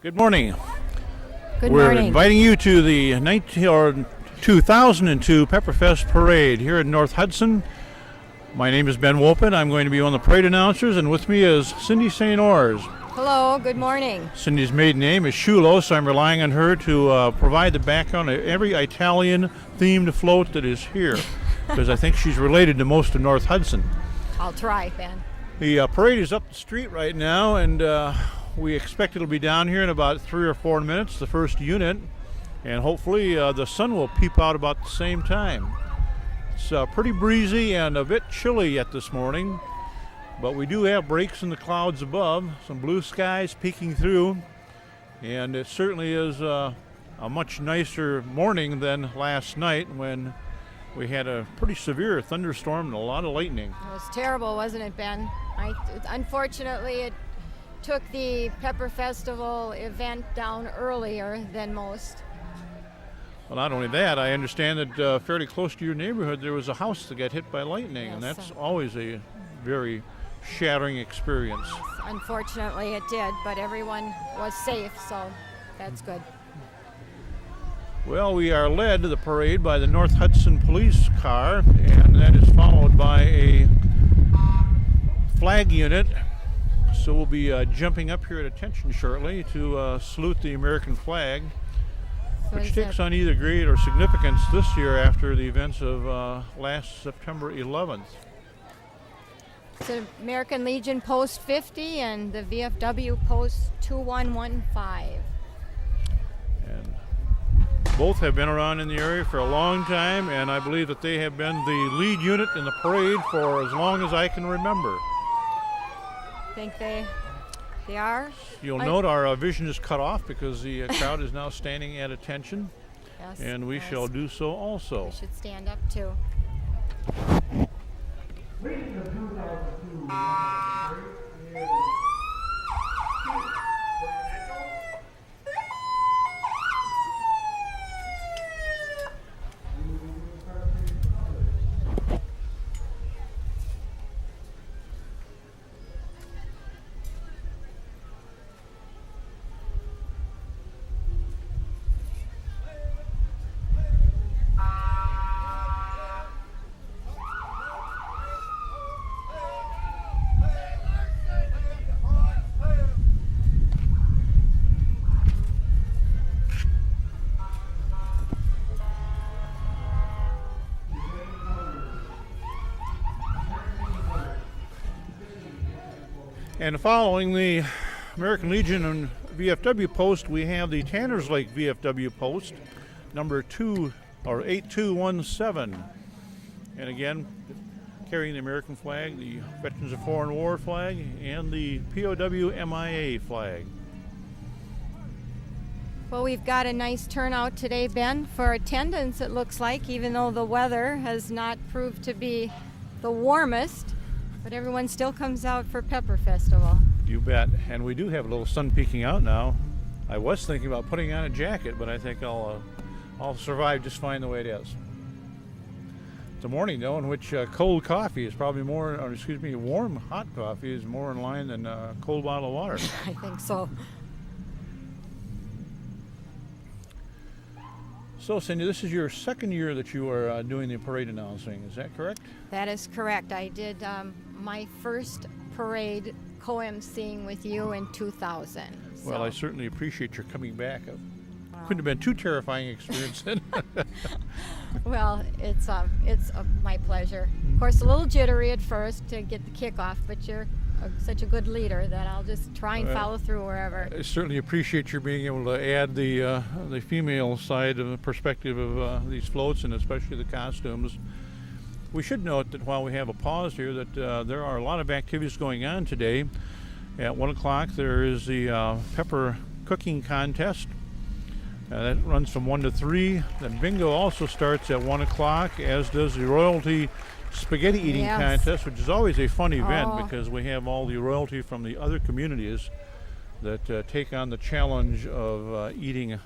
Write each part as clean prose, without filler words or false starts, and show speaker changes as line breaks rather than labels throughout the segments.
Good morning.
Good
We're
morning.
inviting you to the 2002 Pepperfest Parade here in North Hudson. My name is Ben Wolpin. I'm going to be one of the parade announcers, and with me is Cindy St. Ors.
Hello, good morning.
Cindy's maiden name is Shulo, so I'm relying on her to provide the background of every Italian-themed float that is here, because I think she's related to most of North Hudson.
I'll try, Ben.
The parade is up the street right now, and we expect it'll be down here in about 3 or 4 minutes, the first unit, and hopefully the sun will peep out about the same time. It's pretty breezy and a bit chilly yet this morning, but we do have breaks in the clouds above, some blue skies peeking through, and it certainly is a much nicer morning than last night when we had a pretty severe thunderstorm and a lot of lightning.
It was terrible, wasn't it, Ben? Unfortunately, it took the Pepper Festival event down earlier than most.
Well, not only that, I understand that fairly close to your neighborhood there was a house that got hit by lightning, and
Yes.
that's always a very shattering experience.
Unfortunately, it did, but everyone was safe, so that's good.
Well, we are led to the parade by the North Hudson police car, and that is followed by a flag unit. So we'll be jumping up here at attention shortly to salute the American flag,
So
which
is
takes
it-
on either grade or significance this year after the events of last September 11th.
It's the American Legion Post 50 and the VFW Post 2115.
And both have been around in the area for a long time, and I believe that they have been the lead unit in the parade for as long as I can remember.
Think they are?
You'll note our vision is cut off because the crowd is now standing at attention,
Yes.
and we
yes.
shall do so also.
We should stand up too.
And following the American Legion and VFW post, we have the Tanners Lake VFW post, number 8217. And again, carrying the American flag, the Veterans of Foreign War flag, and the POW MIA flag.
Well, we've got a nice turnout today, Ben, for attendance, it looks like, even though the weather has not proved to be the warmest, but everyone still comes out for Pepper Festival.
You bet. And we do have a little sun peeking out now. I was thinking about putting on a jacket, but I think I'll survive just fine the way it is. It's a morning, though, in which cold coffee is probably more, or excuse me, warm hot coffee is more in line than a cold bottle of water.
I think so.
So, Cindy, this is your second year that you are doing the parade announcing. Is that correct?
That is correct. I did my first parade co-emceeing with you in 2000.
Well, I certainly appreciate your coming back. Couldn't have been too terrifying experience then.
Well, it's my pleasure. Of course, a little jittery at first to get the kickoff, but you're such a good leader that I'll just try and follow through wherever.
I certainly appreciate you being able to add the female side of the perspective of these floats, and especially the costumes. We should note that while we have a pause here, that there are a lot of activities going on today. At 1 o'clock, there is the pepper cooking contest. That runs from 1 to 3. Then bingo also starts at 1 o'clock, as does the royalty spaghetti eating contest, which is always a fun event because we have all the royalty from the other communities that take on the challenge of eating.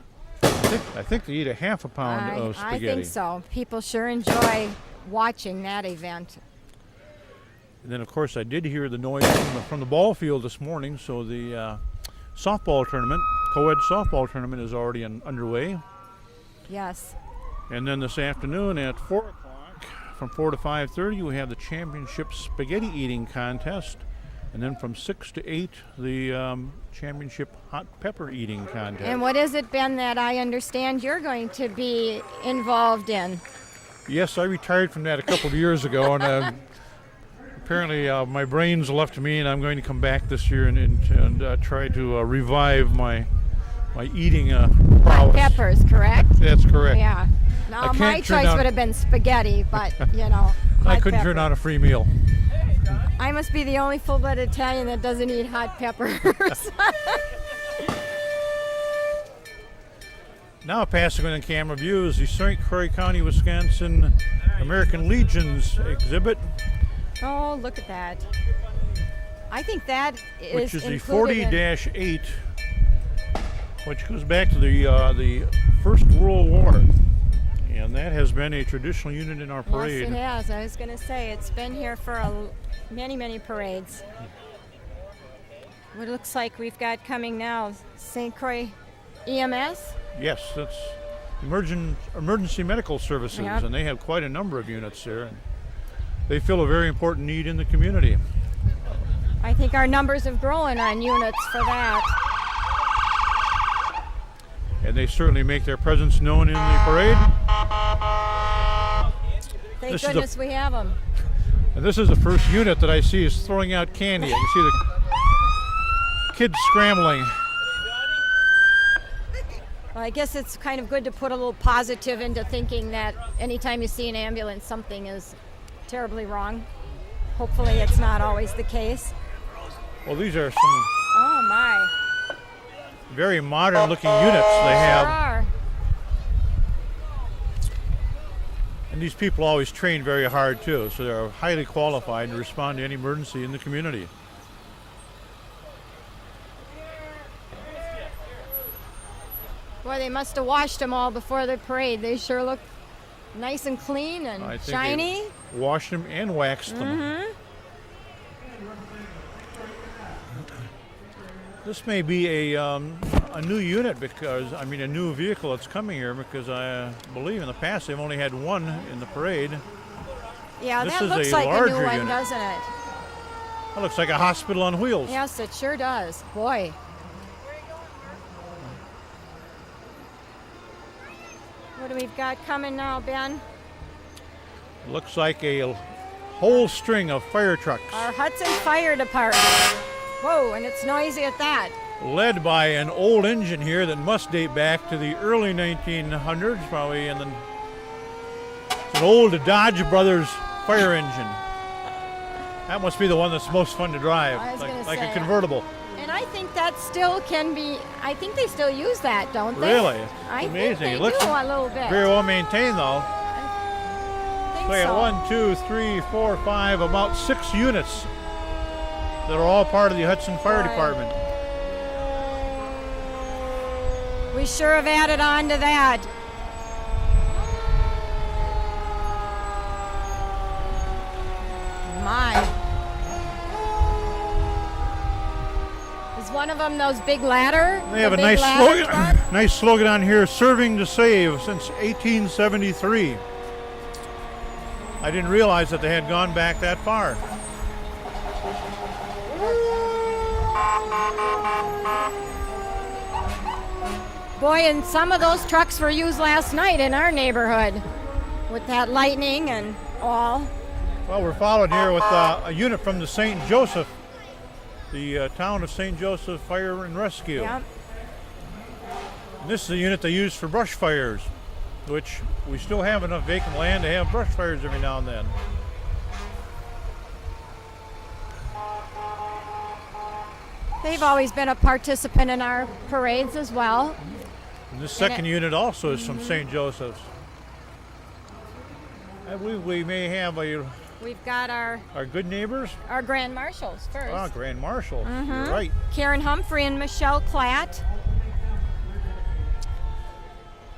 I think they eat a half a pound of spaghetti.
I think so. People sure enjoy watching that event.
And then, of course, I did hear the noise from the ball field this morning, so the softball tournament co-ed softball tournament is already underway.
Yes.
And then this afternoon at 4 o'clock, from 4 to 5:30, we have the championship spaghetti eating contest. And then from 6 to 8, the championship hot pepper eating contest.
And what is it, Ben, that I understand you're going to be involved in?
Yes, I retired from that a couple of years ago, and apparently my brain's left me, and I'm going to come back this year and try to revive my eating prowess.
Peppers, correct?
That's correct.
Yeah. Now,
can't
my
turn
choice
down-
would have been spaghetti, but, you know.
I
hot
couldn't
pepper.
turn down a free meal.
I must be the only full-blooded Italian that doesn't eat hot peppers.
Now passing on camera view is the St. Croix County, Wisconsin American Legion's exhibit,
Oh, look at that. I think that
which is the
included in-
40-8, which goes back to the First World War. And that has been a traditional unit in our parade.
Yes, it has. I was going to say, it's been here for many, many parades. What it looks like we've got coming now, St. Croix EMS.
Yes, that's emergency medical services,
Yep.
and they have quite a number of units there. And they fill a very important need in the community.
I think our numbers have grown on units for that.
And they certainly make their presence known in the parade.
Thank
This is
goodness we have them.
And this is the first unit that I see is throwing out candy. You can see the kids scrambling.
Well, I guess it's kind of good to put a little positive into thinking that anytime you see an ambulance, something is terribly wrong. Hopefully it's not always the case.
Well, these are some
Oh my.
very modern looking units they
Sure
have.
are.
And these people always train very hard too, so they're highly qualified to respond to any emergency in the community.
Boy, they must have washed them all before the parade. They sure look nice and clean and
I think
shiny.
they washed them and waxed them.
Mm-hmm.
This may be a new unit because, I mean, a new vehicle that's coming here because I believe in the past they've only had one in the parade.
Yeah,
This
that
is
looks
a
like a new
larger
one,
unit.
doesn't it?
That looks like a hospital on wheels.
Yes, it sure does. Boy. What do we've got coming now, Ben?
Looks like a whole string of fire trucks
Our Hudson Fire Department. Whoa, and it's noisy at that.
led by an old engine here that must date back to the early 1900s, probably. And then it's an old Dodge Brothers fire engine. That must be the one that's most fun to drive,
I was gonna
like
say,
a convertible.
And I think that still can be, I think they still use that, don't they?
Really?
I
It's
think
amazing.
they
It looks
do a little bit.
very well maintained, though.
I think
So we
so.
got 1, 2, 3, 4, 5, about 6 units that are all part of the Hudson Fire
Boy.
Department.
We sure have added on to that. My. Is one of them those big ladder?
They have a
the
nice
big ladder
slogan,
truck?
nice slogan on here, serving to save since 1873. I didn't realize that they had gone back that far.
Boy, and some of those trucks were used last night in our neighborhood with that lightning and all.
Well, we're followed here with a unit from the St. Joseph, the town of St. Joseph Fire and Rescue.
Yep.
And this is a unit they use for brush fires, which we still have enough vacant land to have brush fires every now and then.
They've always been a participant in our parades as well.
And this second unit also is from St. Joseph's. I believe we may have
We've got our
good neighbors.
Grand Marshals first.
Ah, Grand Marshal. You're right.
Karen Humphrey and Michelle Klatt.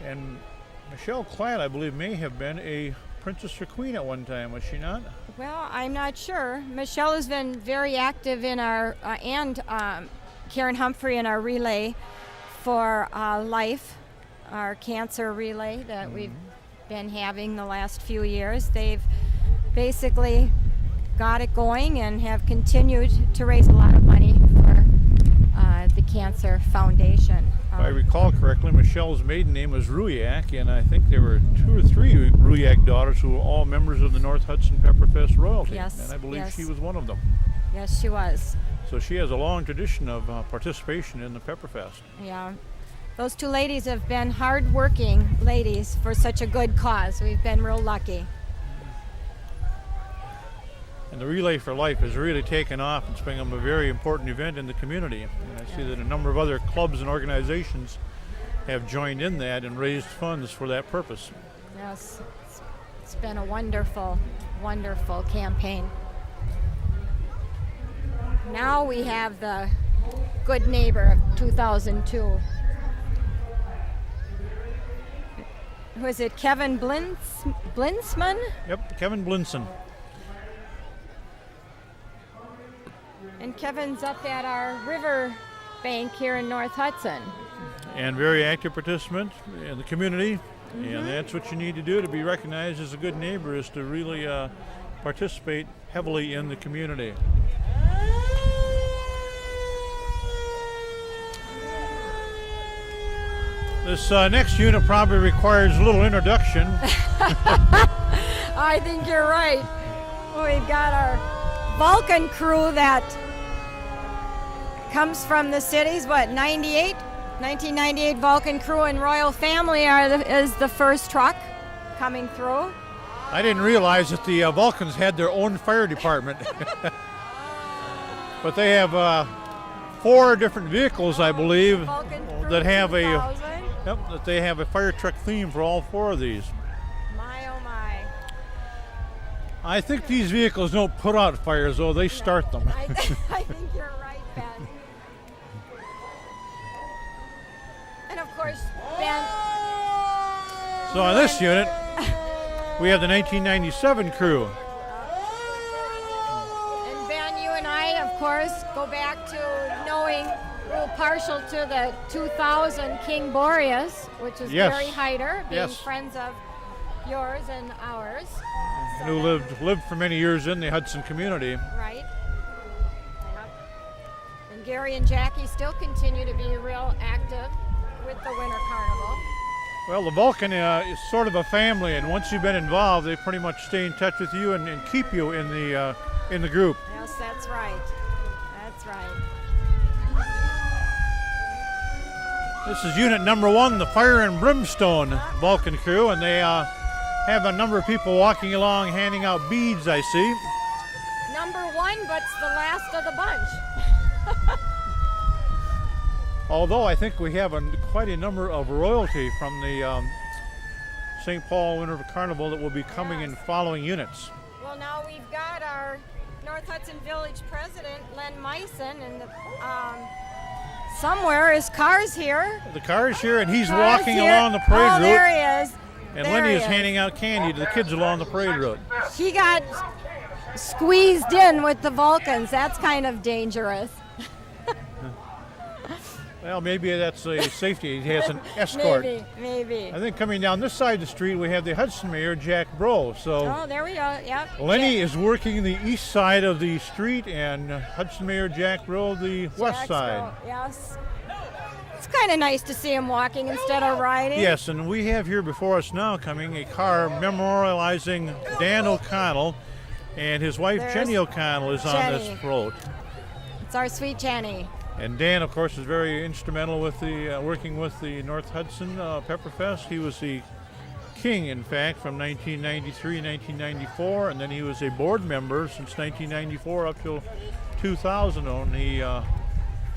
And Michelle Klatt, I believe, may have been a princess or queen at one time, was she not?
Well, I'm not sure. Michelle has been very active in our, and Karen Humphrey in our relay for Life, our cancer relay that we've been having the last few years. They've basically got it going and have continued to raise a lot of money for the Cancer Foundation.
If I recall correctly, Michelle's maiden name was Ruyak, and I think there were 2 or 3 Ruyak daughters who were all members of the North Hudson Pepperfest royalty.
Yes,
And I believe
yes.
she was one of them.
Yes, she was.
So she has a long tradition of participation in the Pepperfest.
Yeah. Those 2 ladies have been hard-working ladies for such a good cause. We've been real lucky.
And the Relay for Life has really taken off. It's become a very important event in the community. And I see that a number of other clubs and organizations have joined in that and raised funds for that purpose.
Yes, it's been a wonderful, wonderful campaign. Now we have the Good Neighbor of 2002. Who is it, Kevin Blinsman?
Yep, Kevin Blinson.
And Kevin's up at our river bank here in North Hudson.
And very active participant in the community. And that's what you need to do to be recognized as a good neighbor, is to really participate heavily in the community. This next unit probably requires a little introduction.
I think you're right. We've got our Vulcan crew that comes from the cities, 1998 Vulcan crew and Royal Family is the first truck coming through.
I didn't realize that the Vulcans had their own fire department. But they have 4 different vehicles, I believe,
Vulcan crew
that have
2000.
that they have a fire truck theme for all 4 of these.
My oh my.
I think these vehicles don't put out fires, though. They start them.
I think you're right, Ben. And of course, Ben.
So on this unit, we have the 1997 crew.
And Ben, you and I, of course, go back to knowing a little partial to the 2000 King Boreas, which is
Yes.
Gary Hyder, being
Yes.
friends of yours and ours. So
Who lived for many years in the Hudson community.
Right. Yep. And Gary and Jackie still continue to be real active with the Winter Carnival.
Well, the Vulcan is sort of a family, and once you've been involved, they pretty much stay in touch with you and keep you in the group.
Yes, that's right. That's right.
This is unit number 1, the Fire and Brimstone Vulcan crew, and they have a number of people walking along handing out beads, I see.
Number 1, but it's the last of the bunch.
Although I think we have quite a number of royalty from the St. Paul Winter Carnival that will be coming in following units.
Well, now we've got our North Hudson Village president, Len Meissen, and somewhere his car's here.
The car is here, and he's
Car's
walking
here.
along the parade
Oh,
route.
there he is.
And
There
Lenny
he
is handing out candy to the kids along the parade route.
He got squeezed in with the Vulcans. That's kind of dangerous.
Well, maybe that's a safety. He has an escort.
Maybe.
I think coming down this side of the street, we have the Hudson Mayor, Jack Bro. So
Oh, there we go. Yep.
Lenny is working the east side of the street, and Hudson Mayor Jack Bro the west side.
Yes. It's kind of nice to see him walking instead of riding.
Yes, and we have here before us now coming a car memorializing Dan O'Connell, and his wife
There's
Jenny O'Connell is on this
Jenny.
float.
It's our sweet Jenny.
And Dan, of course, is very instrumental with the working with the North Hudson Pepperfest. He was the king, in fact, from 1993, 1994, and then he was a board member since 1994 up till 2000. And he had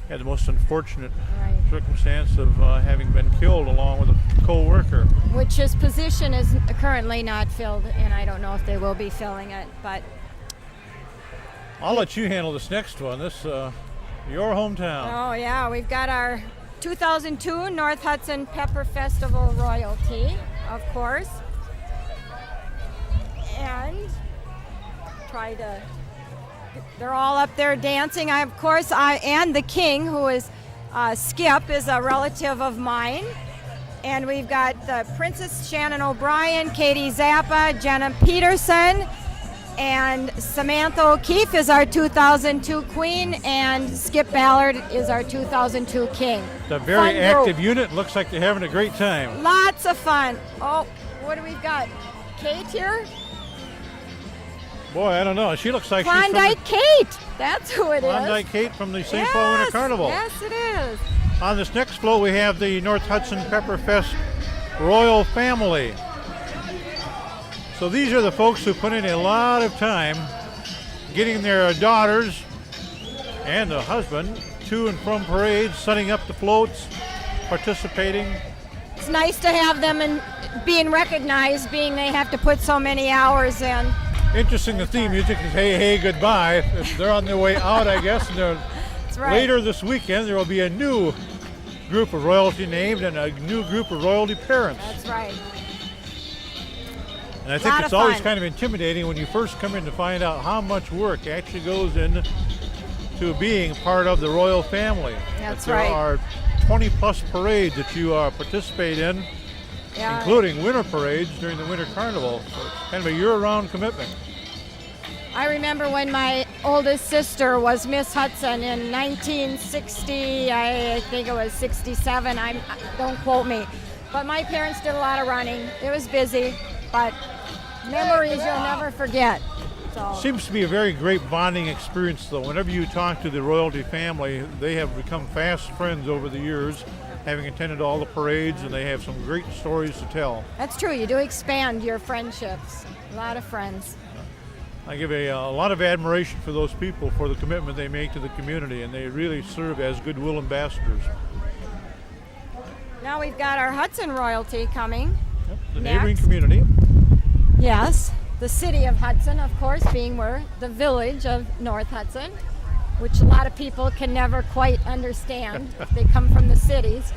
the most unfortunate
Right.
circumstance of having been killed along with a co-worker.
Which his position is currently not filled, and I don't know if they will be filling it, but
I'll let you handle this next one. This your hometown.
oh yeah, we've got our 2002 North Hudson Pepper Festival royalty, of course, and they're all up there dancing. And the king, who is Skip is a relative of mine. And we've got the Princess Shannon O'Brien, Katie Zappa, Jenna Peterson, and Samantha O'Keefe is our 2002 Queen, and Skip Ballard is our 2002 King.
It's a very active unit. Looks like they're having a great time.
Lots of fun. Oh, what do we got? Kate here?
Boy, I don't know. She looks like
Klondike Kate. That's who it is.
Klondike Kate from the St. Paul Winter Carnival.
Yes, it is.
On this next float, we have the North Hudson Pepperfest Royal Family. So these are the folks who put in a lot of time getting their daughters and a husband to and from parades, setting up the floats, participating.
It's nice to have them and being recognized, being they have to put so many hours in.
Interesting, the theme music is Hey, Hey, Goodbye. If they're on their way out, I guess. And
That's right.
later this weekend, there will be a new group of royalty named and a new group of royalty parents.
That's right.
And I think it's always kind of intimidating when you first come in to find out how much work actually goes into being part of the royal family.
That's
there
right.
There are 20 plus parades that you participate in, including winter parades during the Winter Carnival. So it's kind of a year-round commitment.
I remember when my oldest sister was Miss Hudson in 1960, I think it was 67, don't quote me. But my parents did a lot of running. It was busy, but memories you'll never forget. So.
Seems to be a very great bonding experience, though. Whenever you talk to the royalty family, they have become fast friends over the years, having attended all the parades, and they have some great stories to tell.
That's true. You do expand your friendships. A lot of friends.
I give a lot of admiration for those people for the commitment they make to the community, and they really serve as goodwill ambassadors.
Now we've got our Hudson royalty coming.
Yep, the neighboring community.
Yes, the city of Hudson, of course, being the village of North Hudson, which a lot of people can never quite understand if they come from the cities.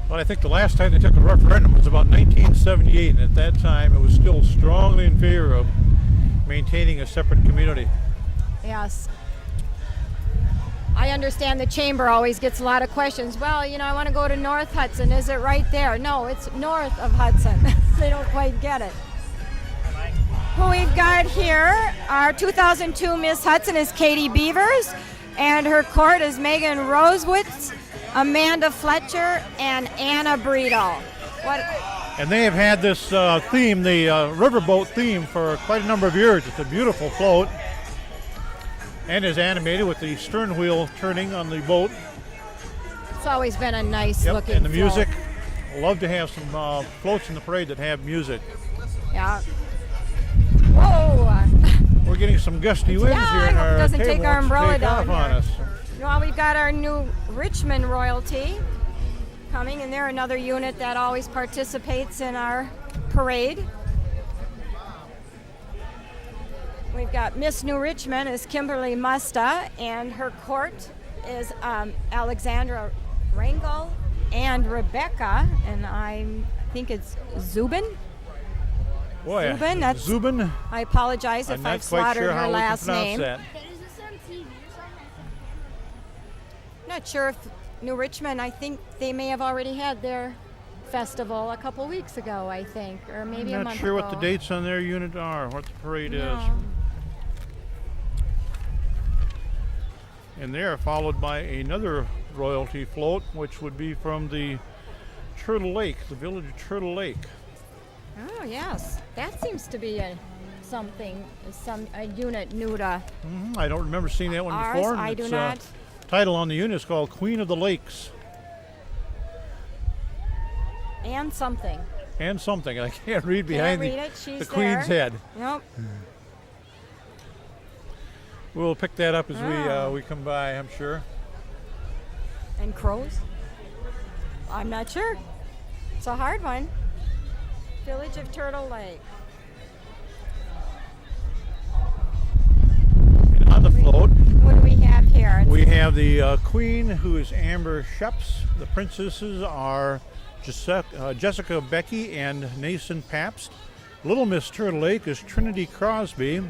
Well, I think the last time they took a referendum was about 1978, and at that time it was still strongly in favor of maintaining a separate community.
Yes. I understand the chamber always gets a lot of questions. Well, I want to go to North Hudson. Is it right there? No, it's north of Hudson. They don't quite get it. Who we've got here, our 2002 Miss Hudson is Katie Beavers, and her court is Megan Rosewitz, Amanda Fletcher, and Anna Breedall.
And they have had this theme, the riverboat theme, for quite a number of years. It's a beautiful float and is animated with the stern wheel turning on the boat.
It's always been a nice looking
and the
float.
music. Love to have some floats in the parade that have music.
Yeah. Whoa!
We're getting some gusty winds here in our
doesn't
table
take our umbrella down
on
here.
us.
Well, we've got our new Richmond royalty coming, and they're another unit that always participates in our parade. We've got Miss New Richmond is Kimberly Musta, and her court is Alexandra Rangel and Rebecca, and I think it's Zubin.
Boy,
Zubin, that's
Zubin.
I apologize if I've slaughtered her last name.
That.
Not sure if New Richmond, I think they may have already had their festival a couple weeks ago, I think, or maybe a month ago.
I'm not sure what the dates on their unit are, what the parade is. And they are followed by another royalty float, which would be from the Turtle Lake, the village of Turtle Lake.
Oh, yes. That seems to be a unit new to
I don't remember seeing that one
ours.
before.
I do not.
Title on the unit is called Queen of the Lakes.
And something.
And something. I can't read behind the Queen's head.
Nope.
We'll pick that up as we come by, I'm sure.
And crows? I'm not sure. It's a hard one. Village of Turtle Lake.
And on the float,
what do we have here?
We have the Queen, who is Amber Sheps. The princesses are Jessica Becky and Nason Pabst. Little Miss Turtle Lake is Trinity Crosby.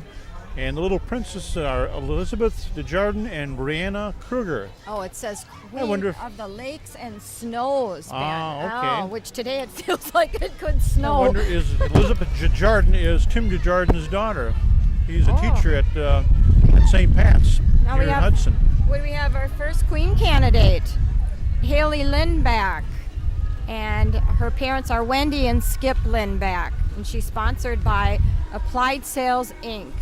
And the little princesses are Elizabeth DeJardin and Brianna Kruger.
Oh, it says
I
Queen
wonder if-
of the Lakes and Snows. Ben.
Ah, okay.
Oh, which today it feels like it could
I
snow.
wonder, is Elizabeth DeJardin is Tim DeJardin's daughter. He's a
Oh.
teacher at St. Pat's
Now
here
we
in
have-
Hudson.
We have our first Queen candidate, Haley Lindback. And her parents are Wendy and Skip Lindback. And she's sponsored by Applied Sales, Inc.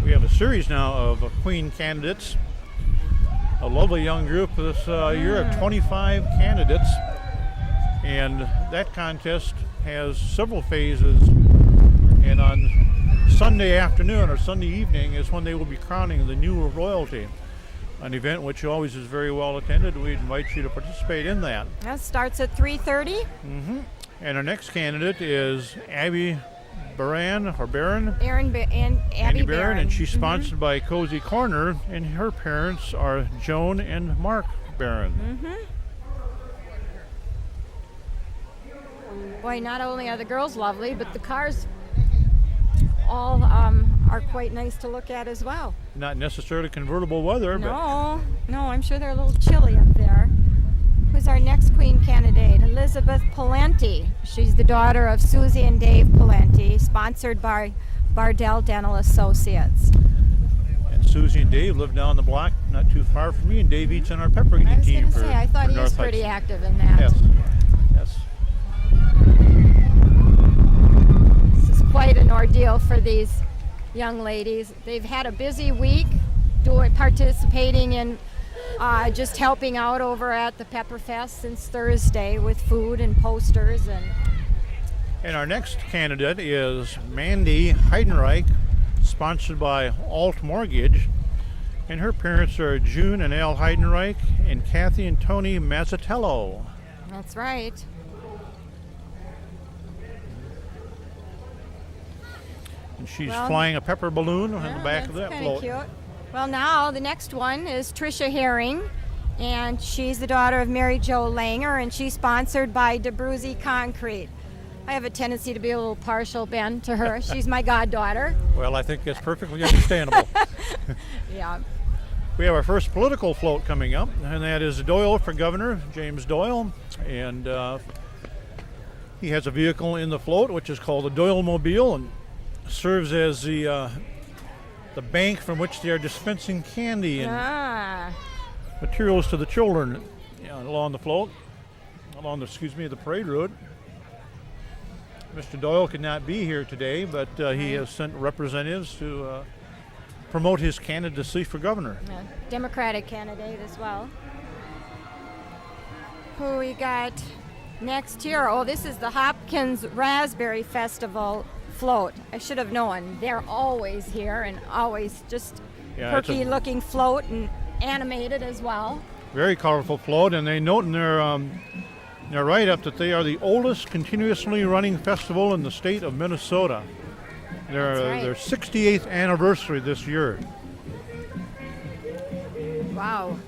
We have a series now of Queen candidates. A lovely young group this year of 25 candidates. And that contest has several phases. And on Sunday afternoon or Sunday evening is when they will be crowning the new royalty. An event which always is very well attended. We invite you to participate in that.
That starts at 3:30.
And our next candidate is Abby Barron,
And Abby
Barron, and she's sponsored by Cozy Corner, and her parents are Joan and Mark Barron.
Boy, not only are the girls lovely, but the cars all are quite nice to look at as well.
Not necessarily convertible weather, but
No, I'm sure they're a little chilly up there. Who's our next Queen candidate? Elizabeth Palenti. She's the daughter of Susie and Dave Palenti, sponsored by Bardell Dental Associates.
and Susie and Dave live down the block, not too far from me, and Dave eats on our pepper eating
I was
team
going to
for
say, I thought
for
he was
North
pretty
Hudson.
active in that.
Yes, yes.
This is quite an ordeal for these young ladies. They've had a busy week participating in just helping out over at the Pepperfest since Thursday with food and posters.
And our next candidate is Mandy Heidenreich, sponsored by Alt Mortgage. And her parents are June and Al Heidenreich and Kathy and Tony Mazzatello.
That's right.
And she's
Well,
flying a pepper balloon on the back of that
Kind
float.
of cute. Well, now the next one is Tricia Herring, and she's the daughter of Mary Jo Langer, and she's sponsored by DeBruzzi Concrete. I have a tendency to be a little partial, Ben, to her. She's my goddaughter.
Well, I think that's perfectly understandable.
Yeah.
We have our first political float coming up, and that is Doyle for governor, James Doyle. And he has a vehicle in the float, which is called the Doyle Mobile, and serves as the bank from which they are dispensing candy and materials to the children along the float, along the parade route. Mr. Doyle could not be here today, but he has sent representatives to promote his candidacy for governor.
A Democratic candidate as well. Who we got next here? Oh, this is the Hopkins Raspberry Festival float. I should have known. They're always here and always just
Yeah, it's a-
perky looking float and animated as well.
Very colorful float, and they note in their write-up that they are the oldest continuously running festival in the state of Minnesota.
That's right.
Their 68th anniversary this year.
Wow.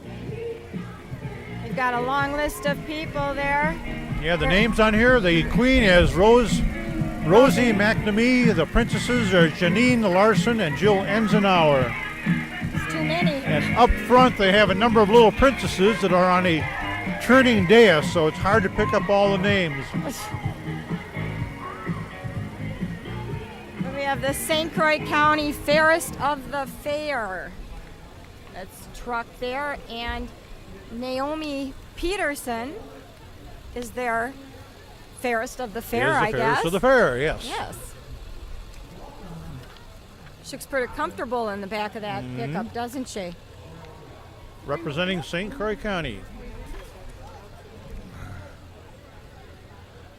We've got a long list of people there.
Yeah, the names on here, the queen is Rosie McNamee, the princesses are Janine Larson and Jill Enzenauer.
It's too many.
And up front they have a number of little princesses that are on a turning dais, so it's hard to pick up all the names.
We have the St. Croix County Fairest of the Fair. That's truck there, and Naomi Peterson is their Fairest of the Fair,
Here's the
I
fairest
guess.
of the fair, yes.
Yes. She looks pretty comfortable in the back of that pickup, doesn't she?
Representing St. Croix County.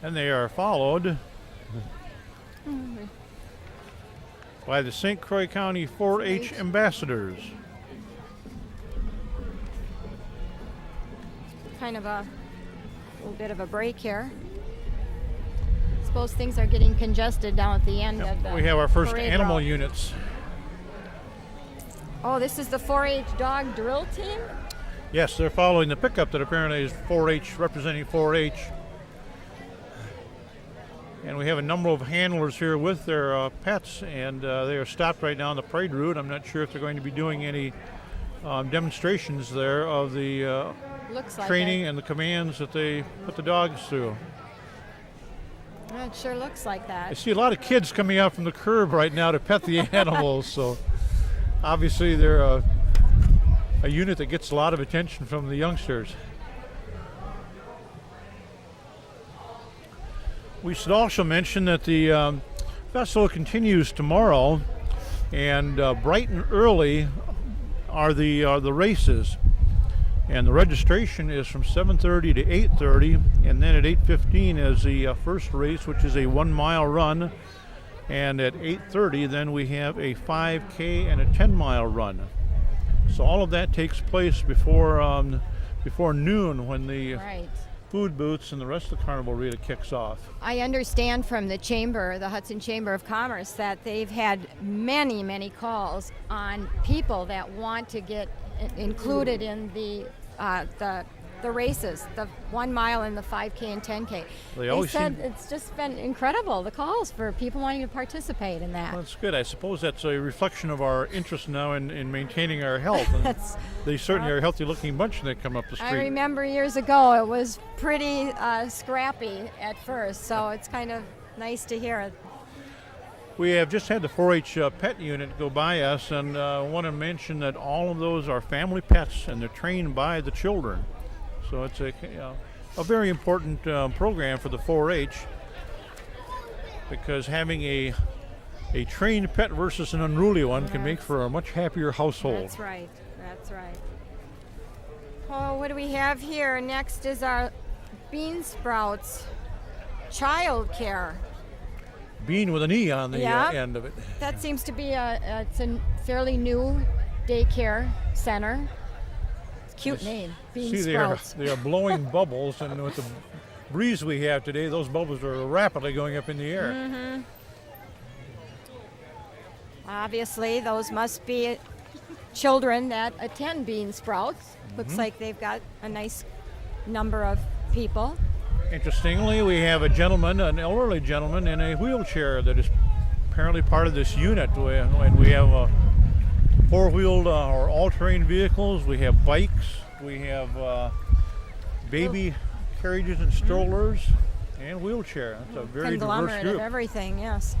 And they are followed by the St. Croix County 4-H ambassadors.
Kind of a little bit of a break here. Suppose things are getting congested down at the end of the
We have our first
parade
animal
route.
units.
Oh, this is the 4-H dog drill team?
Yes, they're following the pickup that apparently is 4-H, representing 4-H. And we have a number of handlers here with their pets, and they are stopped right now on the parade route. I'm not sure if they're going to be doing any demonstrations there of the
Looks like
training
it.
and the commands that they put the dogs through.
It sure looks like
I
that.
see a lot of kids coming out from the curb right now to pet the animals, so obviously they're a unit that gets a lot of attention from the youngsters. We should also mention that the festival continues tomorrow, and bright and early are the races. And the registration is from 7:30 to 8:30, and then at 8:15 is the first race, which is a 1 mile run. And at 8:30, then we have a 5K and a 10-mile run. So all of that takes place before noon, when the
Right.
food booths and the rest of the carnival really kicks off.
I understand from the chamber, the Hudson Chamber of Commerce, that they've had many, many calls on people that want to get included in the races, the 1 mile and the 5K and 10K.
They always
said
seem-
it's just been incredible, the calls for people wanting to participate in that.
Well, that's good. I suppose that's a reflection of our interest now in maintaining our health. And
That's-
they certainly are a healthy-looking bunch when they come up the street.
I remember years ago it was pretty scrappy at first, so it's kind of nice to hear it.
We have just had the 4-H pet unit go by us, and I want to mention that all of those are family pets, and they're trained by the children. So it's a very important program for the 4-H, because having a trained pet versus an unruly one can make for a much happier household.
That's right. That's right. Oh, what do we have here? Next is our Bean Sprouts child care.
Bean with an E on the
Yeah.
end of it.
That seems to be it's a fairly new daycare center. It's a cute name, Bean
See,
Sprouts.
they are blowing bubbles, and with the breeze we have today, those bubbles are rapidly going up in the air.
Mm-hmm. Obviously, those must be children that attend Bean Sprouts. Looks like they've got a nice number of people.
Interestingly, we have a gentleman, an elderly gentleman, in a wheelchair that is apparently part of this unit. And we have four-wheeled or all-terrain vehicles. We have bikes. We have baby carriages and strollers, and wheelchair. It's a very diverse
Conglomerate
group.
of everything, yes.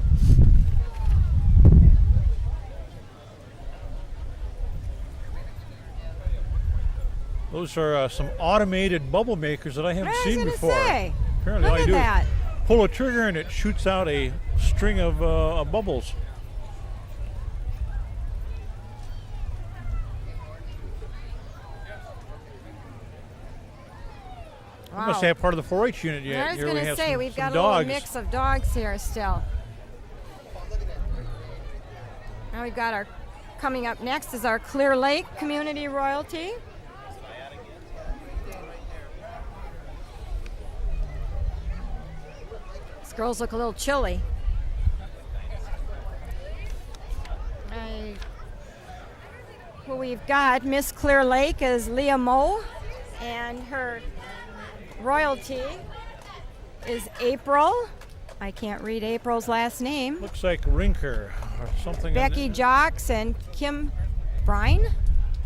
Those are some automated bubble makers that I haven't
I was
seen
gonna
before.
say,
Apparently,
look
all
at
you do
that.
is pull a trigger and it shoots out a string of bubbles. We must
Wow.
have part of the 4-H unit yet.
I was
Here we
going to
have
say,
some-
we've
some
got a
dogs.
little mix of dogs here still. Now we've got our, coming up next is our Clear Lake Community Royalty. These girls look a little chilly. Who we've got, Miss Clear Lake is Leah Moe, and her royalty is April. I can't read April's last name.
Looks like Rinker or something.
Becky Jocks and Kim Brine.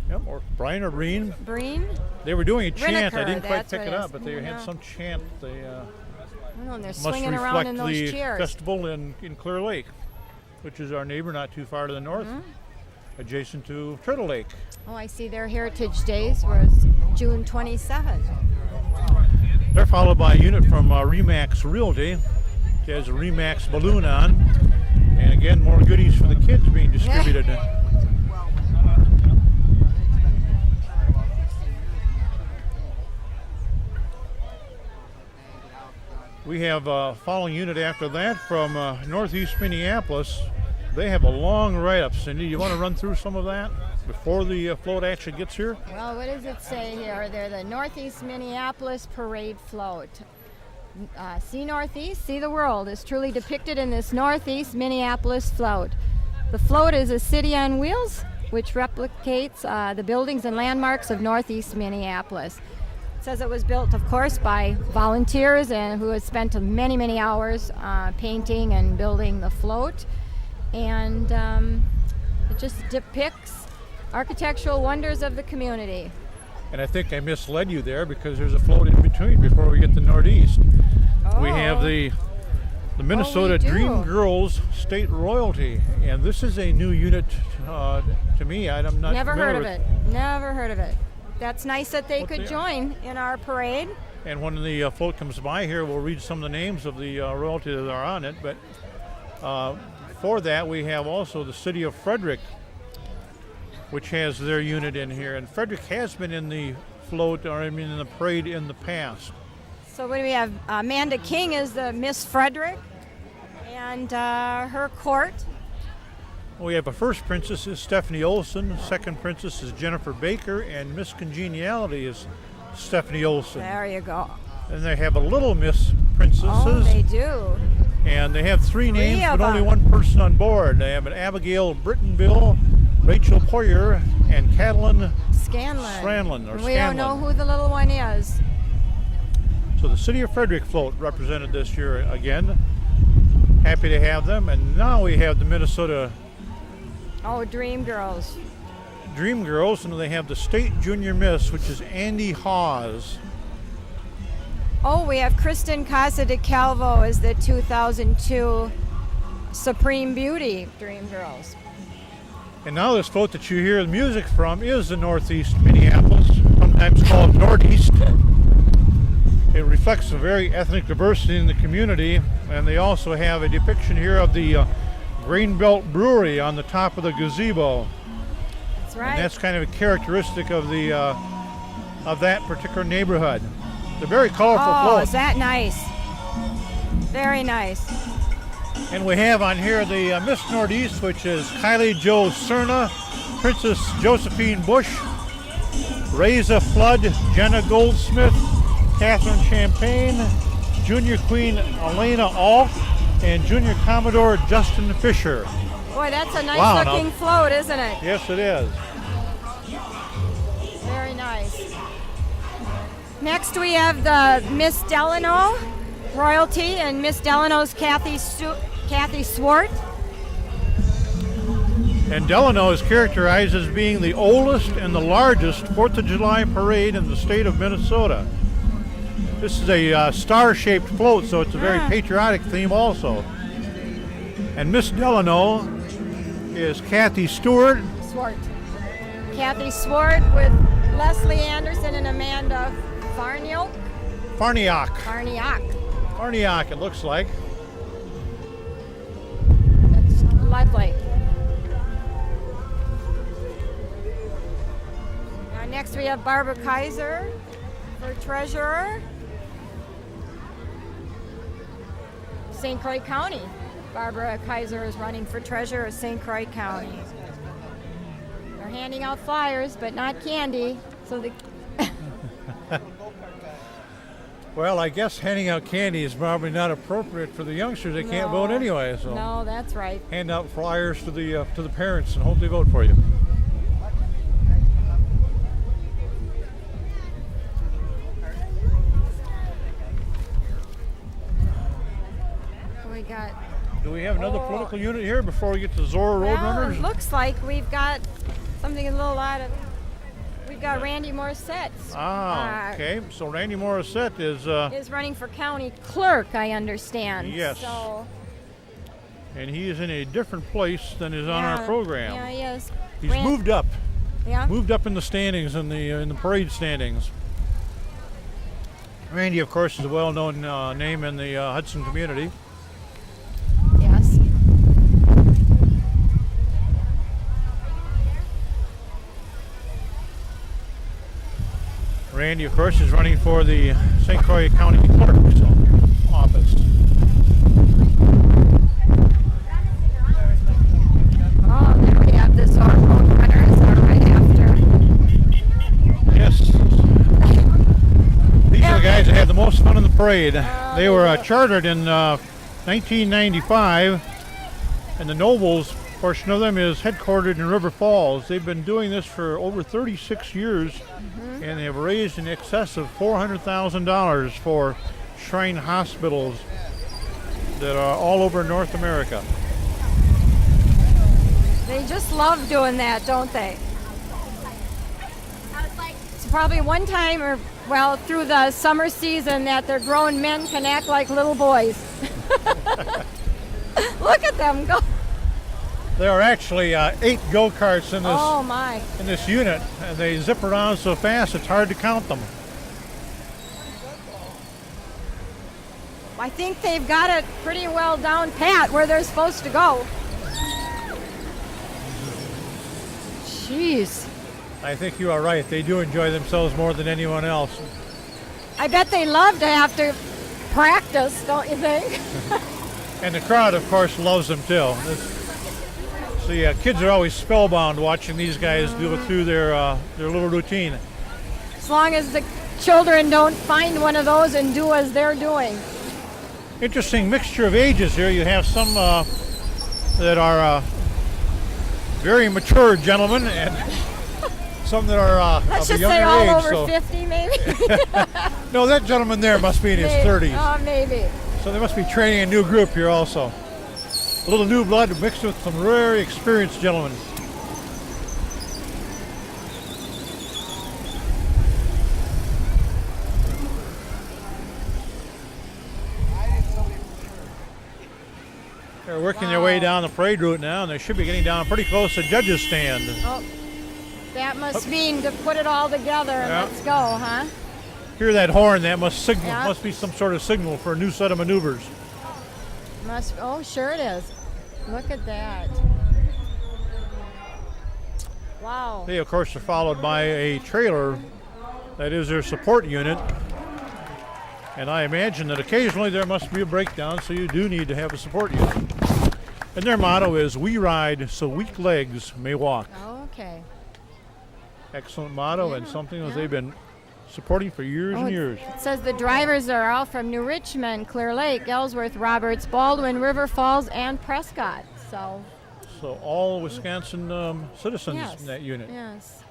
Yep, or Brian or Breen.
Breen.
They were doing a chant. I
Rinneker,
didn't quite
that's
pick
what
it
it is.
up, but they had
Yeah.
some chant. They
Oh, and they're
must
swinging around
reflect
in those
the
chairs.
festival in Clear Lake, which is our neighbor not too far to the north, adjacent to Turtle Lake.
Oh, I see their Heritage Days was June 27th.
They're followed by a unit from Remax Realty. It has a Remax balloon on. And again, more goodies for the kids being distributed. We have a following unit after that from Northeast Minneapolis. They have a long write-up. Cindy, you want to run through some of that before the float actually gets here?
Well, what does it say here? They're the Northeast Minneapolis Parade Float. See Northeast, see the world is truly depicted in this Northeast Minneapolis float. The float is a city on wheels, which replicates the buildings and landmarks of Northeast Minneapolis. It says it was built, of course, by volunteers and who had spent many, many hours painting and building the float. And it just depicts architectural wonders of the community.
And I think I misled you there because there's a float in between before we get to Northeast. We have the Minnesota
do.
Dream Girls State Royalty, and this is a new unit to me. I'm not
Never heard of
familiar
it. Never heard of it. That's nice that they
What
could
they are.
join in our parade.
And when the float comes by here, we'll read some of the names of the royalty that are on it. But for that, we have also the city of Frederick, which has their unit in here. And Frederick has been in the float, or I mean in the parade in the past.
So what do we have? Amanda King is the Miss Frederick, and her court.
We have a first princess is Stephanie Olson, second princess is Jennifer Baker, and Miss Congeniality is Stephanie Olson.
There you go.
And they have a little Miss Princesses,
Oh, they do.
and they have three names,
of
but only
them.
one person on board. They have an Abigail Brittonville, Rachel Poyer, and Catalin.
Scanlon.
Scanlon, or
We don't know
Scanlon.
who the little one is.
So the city of Frederick float represented this year again. Happy to have them. And now we have the Minnesota
Oh, Dream Girls.
Dream Girls, and they have the State Junior Miss, which is Andy Hawes.
Oh, we have Kristen Casa de Calvo as the 2002 Supreme Beauty Dream Girls.
And now this float that you hear the music from is the Northeast Minneapolis, sometimes called Northeast. It reflects a very ethnic diversity in the community, and they also have a depiction here of the Grain Belt Brewery on the top of the gazebo.
That's right.
And that's kind of a characteristic of the of that particular neighborhood. They're very colorful
Oh,
floats.
is that nice? Very nice.
And we have on here the Miss Northeast, which is Kylie Jo Cerna, Princess Josephine Bush, Reza Flood, Jenna Goldsmith, Catherine Champagne, Junior Queen Elena Ault, and Junior Commodore Justin Fisher.
Boy, that's a nice
Wow, now-
looking float, isn't it?
Yes, it is.
Very nice. Next we have the Miss Delano royalty, and Miss Delano's Kathy Swart.
And Delano is characterized as being the oldest and the largest 4th of July parade in the state of Minnesota. This is a star-shaped float, so it's a very patriotic theme also. And Miss Delano is Kathy Stewart.
Swart. Kathy Swart with Leslie Anderson and Amanda Farniok.
Farniak, it looks like.
That's lovely. Now next we have Barbara Kaiser for treasurer. St. Croix County. Barbara Kaiser is running for treasurer of St. Croix County. They're handing out flyers, but not candy. So the
Well, I guess handing out candy is probably not appropriate for the youngsters. They can't
No.
vote anyway, so
No, that's right.
hand out flyers to the parents and hope they vote for you.
We got
Do we have another political unit here before we get to Zora
well,
Roadrunners?
it looks like we've got something a little out of. We've got Randy Morissette.
Okay. So Randy Morissette
Is running for county clerk, I understand.
Yes.
So,
and he is in a different place than is on our program.
Yeah, he is.
He's moved up
Yeah.
in the standings, in the parade standings. Randy, of course, is a well-known name in the Hudson community.
Yes.
Randy, of course, is running for the St. Croix County Clerk's office.
Oh, there we have the Zora Roadrunners are right after.
Yes. These are the guys that had the most fun in the parade. They were chartered in 1995, and the nobles portion of them is headquartered in River Falls. They've been doing this for over 36 years, and they have raised in excess of $400,000 for shrine hospitals that are all over North America.
They just love doing that, don't they? It's probably one time, or well, through the summer season, that their grown men can act like little boys. Look at them go.
There are actually 8 go-karts in this
Oh my.
in this unit, and they zip around so fast it's hard to count them.
I think they've got it pretty well down pat where they're supposed to go. Jeez.
I think you are right. They do enjoy themselves more than anyone else.
I bet they love to have to practice, don't you think?
And the crowd, of course, loves them too. The kids are always spellbound watching these guys do it through their little routine.
As long as the children don't find one of those and do as they're doing.
Interesting mixture of ages here. You have some that are very mature gentlemen, and some that are
Let's
of a
just say
younger
all
age.
over 50 maybe.
No, that gentleman there must be in his 30s.
Oh, maybe.
So they must be training a new group here also. A little new blood mixed with some very experienced gentlemen. They're working their way down the parade route now, and they should be getting down pretty close to judges' stand.
Oh, that must mean to put it all together and
Yeah.
let's go, huh?
Hear that horn? That must signal.
Yeah.
Must be some sort of signal for a new set of maneuvers.
Oh, sure it is. Look at that. Wow.
They, of course, are followed by a trailer that is their support unit. And I imagine that occasionally there must be a breakdown, so you do need to have a support unit. And their motto is, "We ride so weak legs may walk."
Okay.
Excellent motto, and
Yeah,
something that
yeah.
they've been supporting for years
Oh,
and years.
It says the drivers are all from New Richmond, Clear Lake, Ellsworth, Roberts, Baldwin, River Falls, and Prescott. So,
So all Wisconsin citizens
yes.
in that unit.
Yes.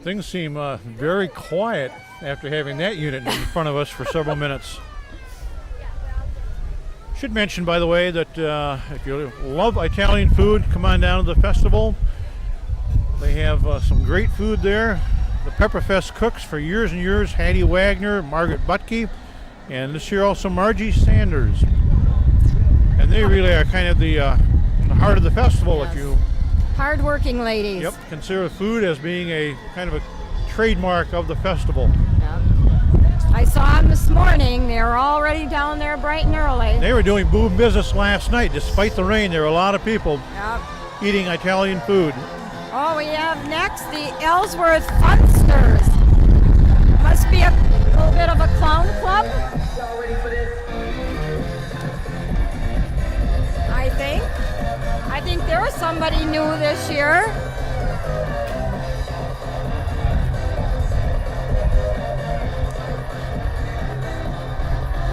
Things seem very quiet after having that unit in front of us for several minutes. Should mention, by the way, that if you love Italian food, come on down to the festival. They have some great food there. The Pepperfest cooks for years and years, Hattie Wagner, Margaret Butke, and this year also Margie Sanders. And they really are kind of the heart of the festival, if
Yes.
you
Hardworking ladies.
consider food as being a kind of a trademark of the festival.
Yep. I saw them this morning. They were already down there bright and early.
They were doing boom business last night. Despite the rain, there were a lot of people
Yep.
eating Italian food.
Oh, we have next the Ellsworth Funsters. Must be a little bit of a clown club. I think there was somebody new this year.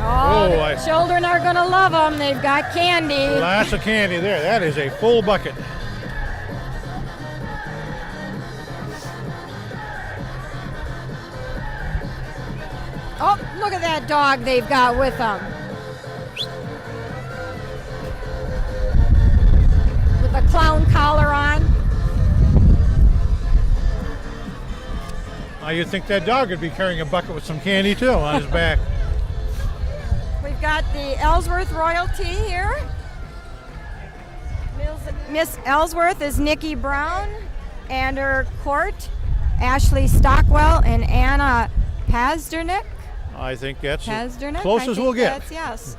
Oh, the children are going to love them. They've got candy.
Lots of candy there. That is a full bucket.
Oh, look at that dog they've got with them. With a clown collar on.
You'd think that dog would be carrying a bucket with some candy too on his back.
We've got the Ellsworth royalty here. Miss Ellsworth is Nikki Brown, and her court, Ashley Stockwell and Anna Pazdernick.
I think that's as
Pazdernick,
close
I
as
think
we'll get.
that's- Yes.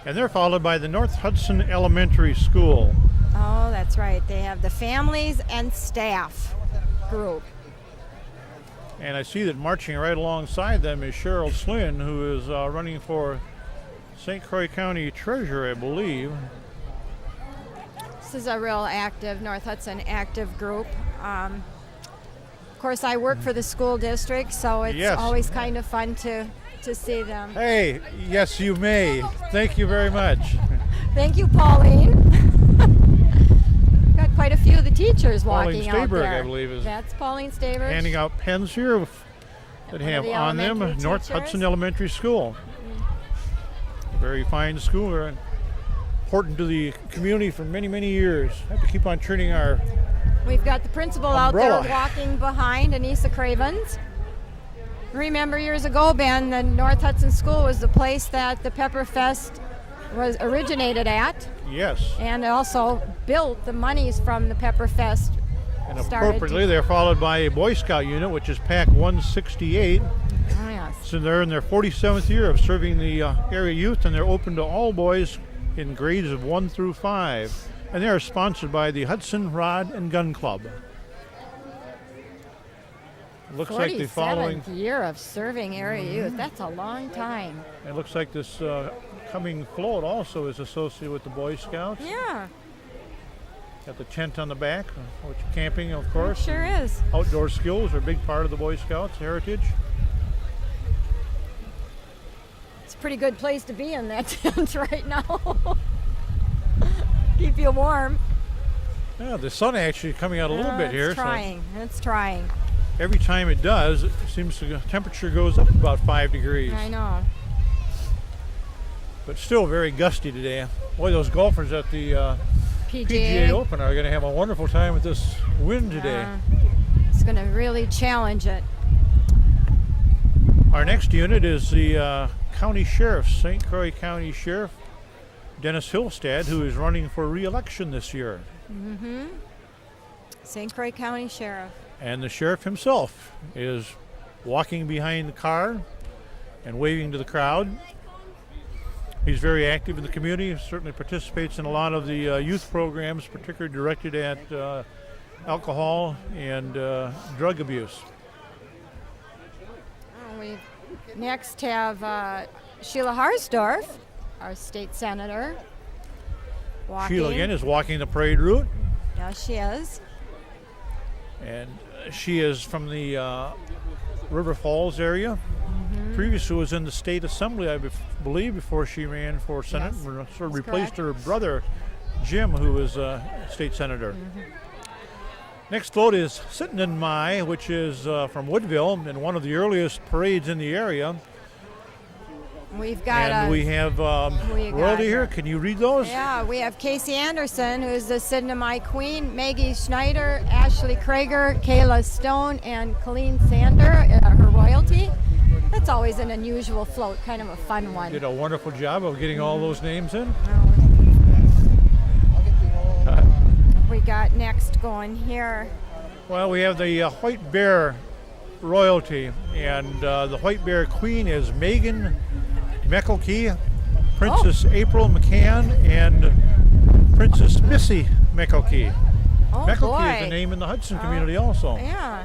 And they're followed by the North Hudson Elementary School.
Oh, that's right. They have the families and staff group.
And I see that marching right alongside them is Cheryl Slynn, who is running for St. Croix County Treasurer, I believe.
This is a real active, North Hudson active group. Of course, I work for the school district, so it's
Yes.
always kind of fun to see them.
Hey, yes, you may. Thank you very much.
Thank you, Pauline. Got quite a few of the teachers walking out
Staberg,
there.
I believe, is
That's Pauline Staberg.
handing out pens here that
One of
have
the
on them
elementary
North
teachers.
Hudson Elementary School. Very fine school. Very important to the community for many, many years. Have to keep on turning our
We've got the principal
Umbrella.
out there walking behind, Anissa Cravens. Remember years ago, Ben, the North Hudson School was the place that the Pepperfest was originated at,
yes.
and also built the monies from the Pepperfest.
And
started
appropriately, they're followed by a Boy Scout unit, which is Pack 168.
Oh, yes.
So they're in their 47th year of serving the area youth, and they're open to all boys in grades of 1 through 5. And they are sponsored by the Hudson Rod and Gun Club. Looks like the following.
47th year of serving area youth. That's a long time.
It looks like this coming float also is associated with the Boy Scouts.
Yeah,
Got the tent on the back, which camping, of course.
sure is.
Outdoor skills are a big part of the Boy Scouts heritage.
It's a pretty good place to be in that tent right now. Keep you warm.
Yeah, the sun actually coming out a little bit here.
It's trying. It's trying.
So every time it does, it seems the temperature goes up about 5 degrees.
I know.
But still very gusty today. Boy, those golfers at the
PGA.
PGA Open are going to have a wonderful time with this wind today.
It's going to really challenge it.
Our next unit is the County Sheriff, St. Croix County Sheriff Dennis Hillstad, who is running for re-election this year.
St. Croix County Sheriff.
And the sheriff himself is walking behind the car and waving to the crowd. He's very active in the community, certainly participates in a lot of the youth programs, particularly directed at alcohol and drug abuse.
We next have Sheila Harsdorf, our state senator. Walking.
Sheila again is walking the parade route,
Yeah, she is.
and she is from the River Falls area. Previously was in the state assembly, I believe, before she ran for Senate.
Yes,
and sort of
that's
replaced
correct.
her brother, Jim, who was a state senator. Next float is Sittin' in Mai, which is from Woodville and one of the earliest parades in the area.
We've got
And we have
we got
royalty here.
her.
Can you read those?
Yeah, we have Casey Anderson, who's the Sidney Queen, Maggie Schneider, Ashley Krager, Kayla Stone, and Colleen Sander, her royalty. That's always an unusual float, kind of a fun one.
Did a wonderful job of getting all those names in.
We got next going here.
Well, we have the White Bear royalty, and the White Bear Queen is Megan McElkey, Princess April McCann, and Princess Missy McElkey.
Oh
McElkey
boy.
is a name in the Hudson community also.
Yeah.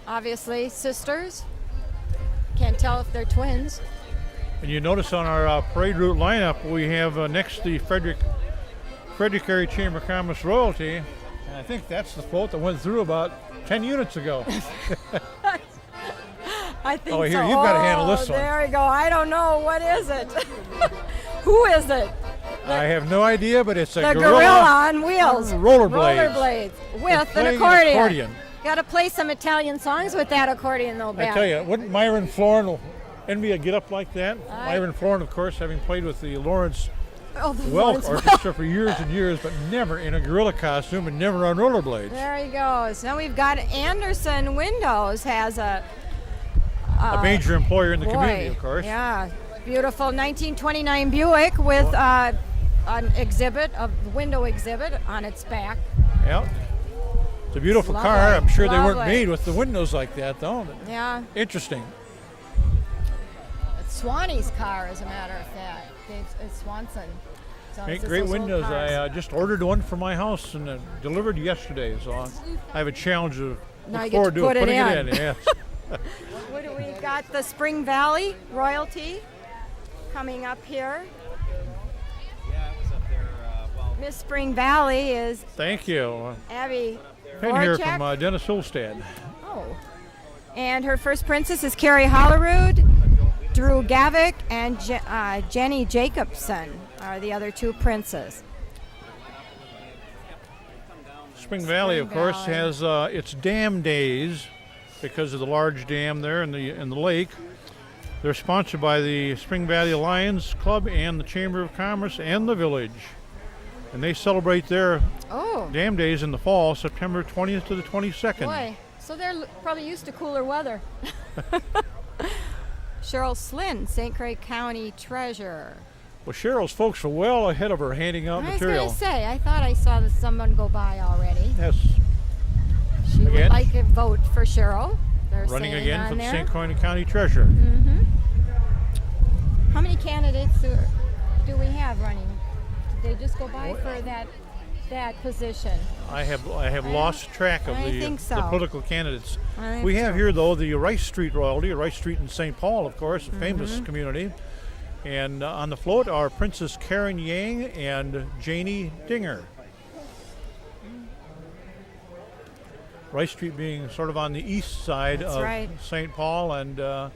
Obviously sisters. Can't tell if they're twins.
And you notice on our parade route lineup, we have next the Frederick Area Chamber of Commerce royalty. And I think that's the float that went through about 10 units ago.
I think
Oh, here,
so.
you've got to handle this one.
There we go. I don't know. What is it? Who is it?
I have no idea, but it's a
The gorilla on wheels.
Rollerblades.
Rollerblades.
They're
With an
playing
accordion. Got to play some Italian songs with that accordion, though,
I
Ben.
tell you, wouldn't Myron Florin envy a get-up like that?
I-
Myron Florin, of course, having played with the Lawrence
Oh, the
Welk
ones-
Orchestra for years and years, but never in a gorilla costume and never on rollerblades.
There he goes. Now we've got Anderson Windows has a
A major employer in the
boy,
community, of course.
Yeah, beautiful 1929 Buick with an exhibit, a window exhibit on its back.
Yeah. It's a beautiful
Lovely,
car. I'm sure they weren't
lovely.
made with the windows like that, though.
Yeah,
Interesting.
it's Swanee's car, as a matter of fact. It's Swanson. So
Make
it's just
great
those old
windows.
cars.
I just ordered one for my house and delivered yesterday, so I have a challenge of
Now
look
you get
forward
to
to
put it
putting it
in.
in. Yes.
What do we got? The Spring Valley royalty coming up here.
Yeah, it was up there.
Miss Spring Valley is
Thank you.
Abby
Pen here
Voracek.
from Dennis Holstad.
Oh. And her first princess is Carrie Hollerud. Drew Gavick and Jenny Jacobson are the other two princes.
Spring Valley, of course,
Valley.
has its dam days because of the large dam there in the lake. They're sponsored by the Spring Valley Lions Club and the Chamber of Commerce and the village. And they celebrate their
Oh,
dam days in the fall, September 20th to the 22nd.
boy. So they're probably used to cooler weather. Cheryl Slynn, St. Croix County Treasurer.
Well, Cheryl's folks are well ahead of her handing out
I was
material.
going to say, I thought I saw someone go by already.
Yes,
She would
Again?
like a vote for Cheryl. They're
running
saying
again
on
for the
there.
St. Croix County Treasurer.
Mm-hmm. How many candidates do we have running? Did they just go by for that position?
I have lost track of
I
the
think so.
political candidates.
I think
We have
so.
here, though, the Rice Street royalty, Rice Street in St. Paul, of course, a famous
Mm-hmm.
community. And on the float are Princess Karen Yang and Janie Dinger. Rice Street being sort of on the east side
That's
of
right.
St. Paul, and a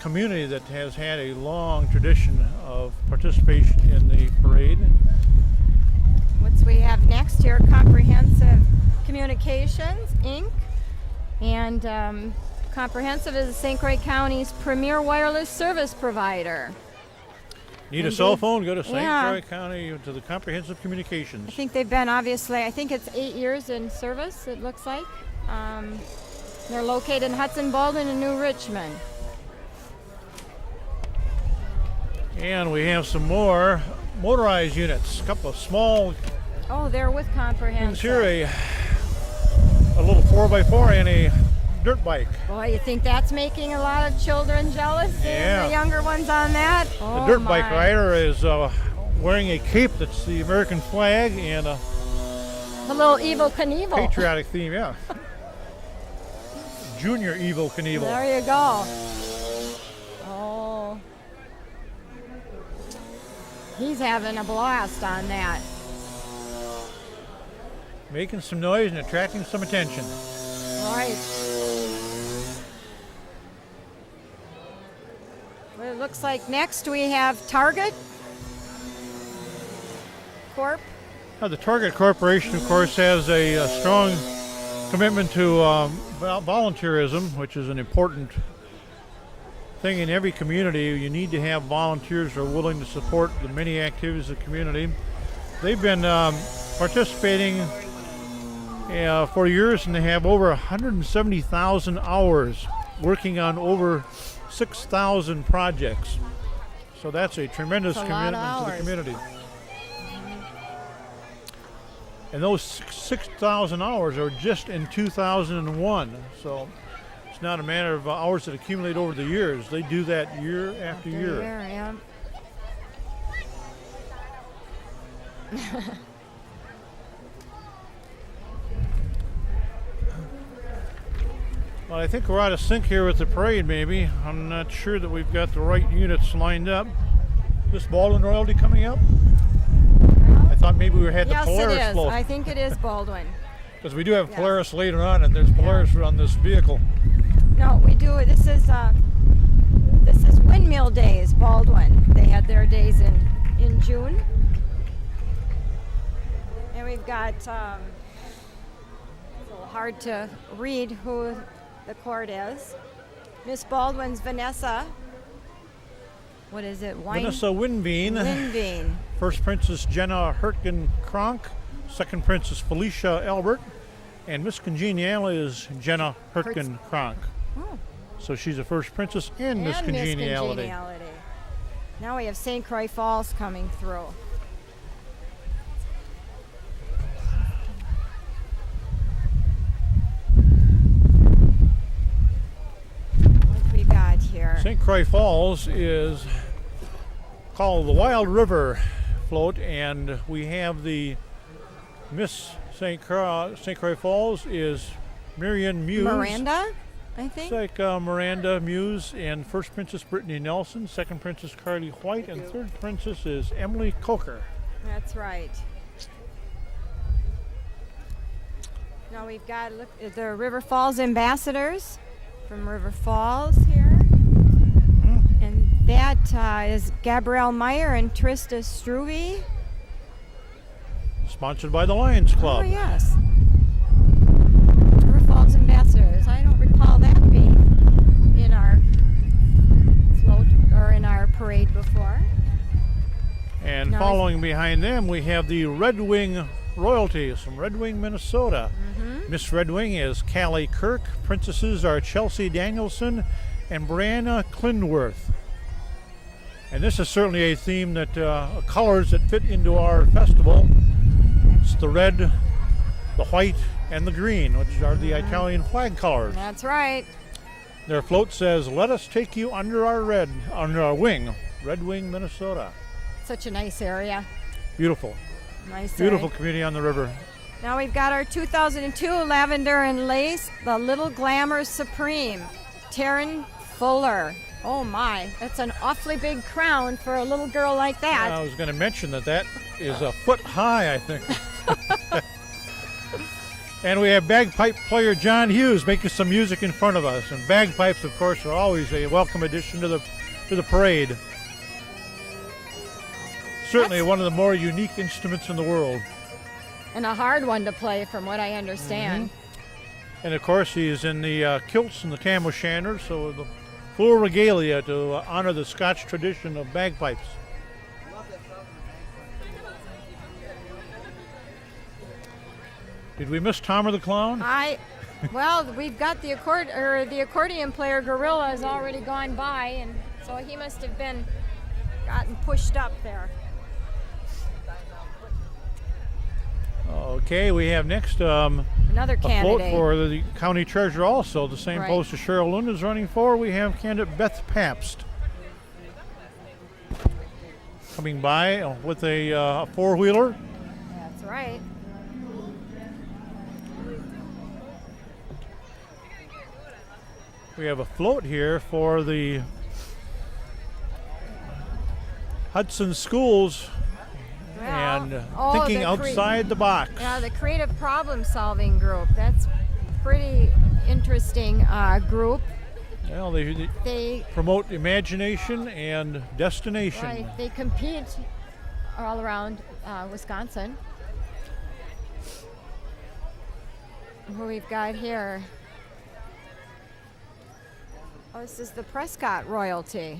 community that has had a long tradition of participation in the parade.
What's we have next here? Comprehensive Communications, Inc. And Comprehensive is St. Croix County's premier wireless service provider.
Need a
Indeed.
cell phone? Go to St.
Yeah.
Croix County to the Comprehensive Communications.
I think they've been I think it's 8 years in service, it looks like. They're located in Hudson, Baldwin, and New Richmond.
And we have some more motorized units, a couple of small
Oh, they're with
things
Comprehensive.
here, a little 4x4 and a dirt bike.
Boy, you think that's making a lot of children jealous? Seeing
Yeah.
the younger ones on that?
The
Oh,
dirt bike
my.
rider is wearing a cape that's the American flag and a
The little Evil Knievel.
patriotic theme, yeah. Junior Evil Knievel.
There you go. Oh. He's having a blast on that.
Making some noise and attracting some attention.
Right. Well, it looks like next we have Target Corp.
The Target Corporation, of course, has a strong commitment to volunteerism, which is an important thing in every community. You need to have volunteers who are willing to support the many activities of the community. They've been participating for years, and they have over 170,000 hours working on over 6,000 projects. So that's a tremendous
That's a lot of
commitment to the
hours.
community. And those 6,000 hours are just in 2001. So it's not a matter of hours that accumulate over the years. They do that year after year.
There, yeah.
Well, I think we're out of sync here with the parade, maybe. I'm not sure that we've got the right units lined up. This Baldwin royalty coming up? I thought maybe we had
Yes,
the
it
Polaris
is.
float.
I think it is Baldwin.
Because we do have
Yeah.
Polaris later on, and there's Polaris on this vehicle.
No, we do. This is Windmill Days, Baldwin. They had their days in June. And we've got, it's a little hard to read who the court is. Miss Baldwin's Vanessa. What is it?
Vanessa Winveen.
Winveen.
First Princess Jenna Hurtgen Kronk. Second Princess Felicia Albert. And Miss Congeniality is Jenna Hurtgen Kronk.
Oh.
So she's a first princess and Miss
And Miss
Congeniality.
Congeniality. Now we have St. Croix Falls coming through. What we got here?
St. Croix Falls is called the Wild River float, and we have the Miss St. Croix Falls is Marion Muse.
Miranda, I think.
It's like Miranda Muse, and First Princess Brittany Nelson, Second Princess Carly White, and Third Princess is Emily Coker.
That's right. Now we've got look the River Falls ambassadors from River Falls here. That is Gabrielle Meyer and Trista Struve.
Sponsored by the Lions Club.
Oh, yes. River Falls Ambassadors. I don't recall that being in our float or in our parade before.
And
No,
following behind them, we have the Red Wing royalties from Red Wing, Minnesota. Miss Red Wing is Callie Kirk. Princesses are Chelsea Danielson and Brianna Klindworth. And this is certainly a theme that colors that fit into our festival. It's the red, the white, and the green, which are the Italian flag colors.
That's right.
Their float says, "Let us take you under our wing, Red Wing, Minnesota."
Such a nice area.
Beautiful,
Nice
beautiful
area.
community on the river.
Now we've got our 2002 Lavender and Lace, the Little Glamour Supreme, Taryn Fuller. Oh my, that's an awfully big crown for a little girl like that.
I was going to mention that is a foot high, I think. And we have bagpipe player John Hughes making some music in front of us. And bagpipes, of course, are always a welcome addition to the parade. Certainly one of the more unique instruments in the world.
And a hard one to play from what I understand.
And of course, he's in the kilts and the tam o' shanter, so the full regalia to honor the Scotch tradition of bagpipes. Did we miss Tom or the Clown?
Well, we've got the accordion player Gorilla has already gone by, and so he must have gotten pushed up there.
Okay, we have next
Another
a float
candidate.
for the county treasurer also. The same
Right.
post as Cheryl Lund is running for. We have candidate Beth Pabst coming by with a four-wheeler.
That's right.
We have a float here for the Hudson Schools and thinking
the
outside the box.
Yeah, the Creative Problem Solving Group. That's pretty interesting group.
Well, they promote imagination and destination.
Right, they compete all around Wisconsin. Who we've got here? Oh, this is the Prescott royalty.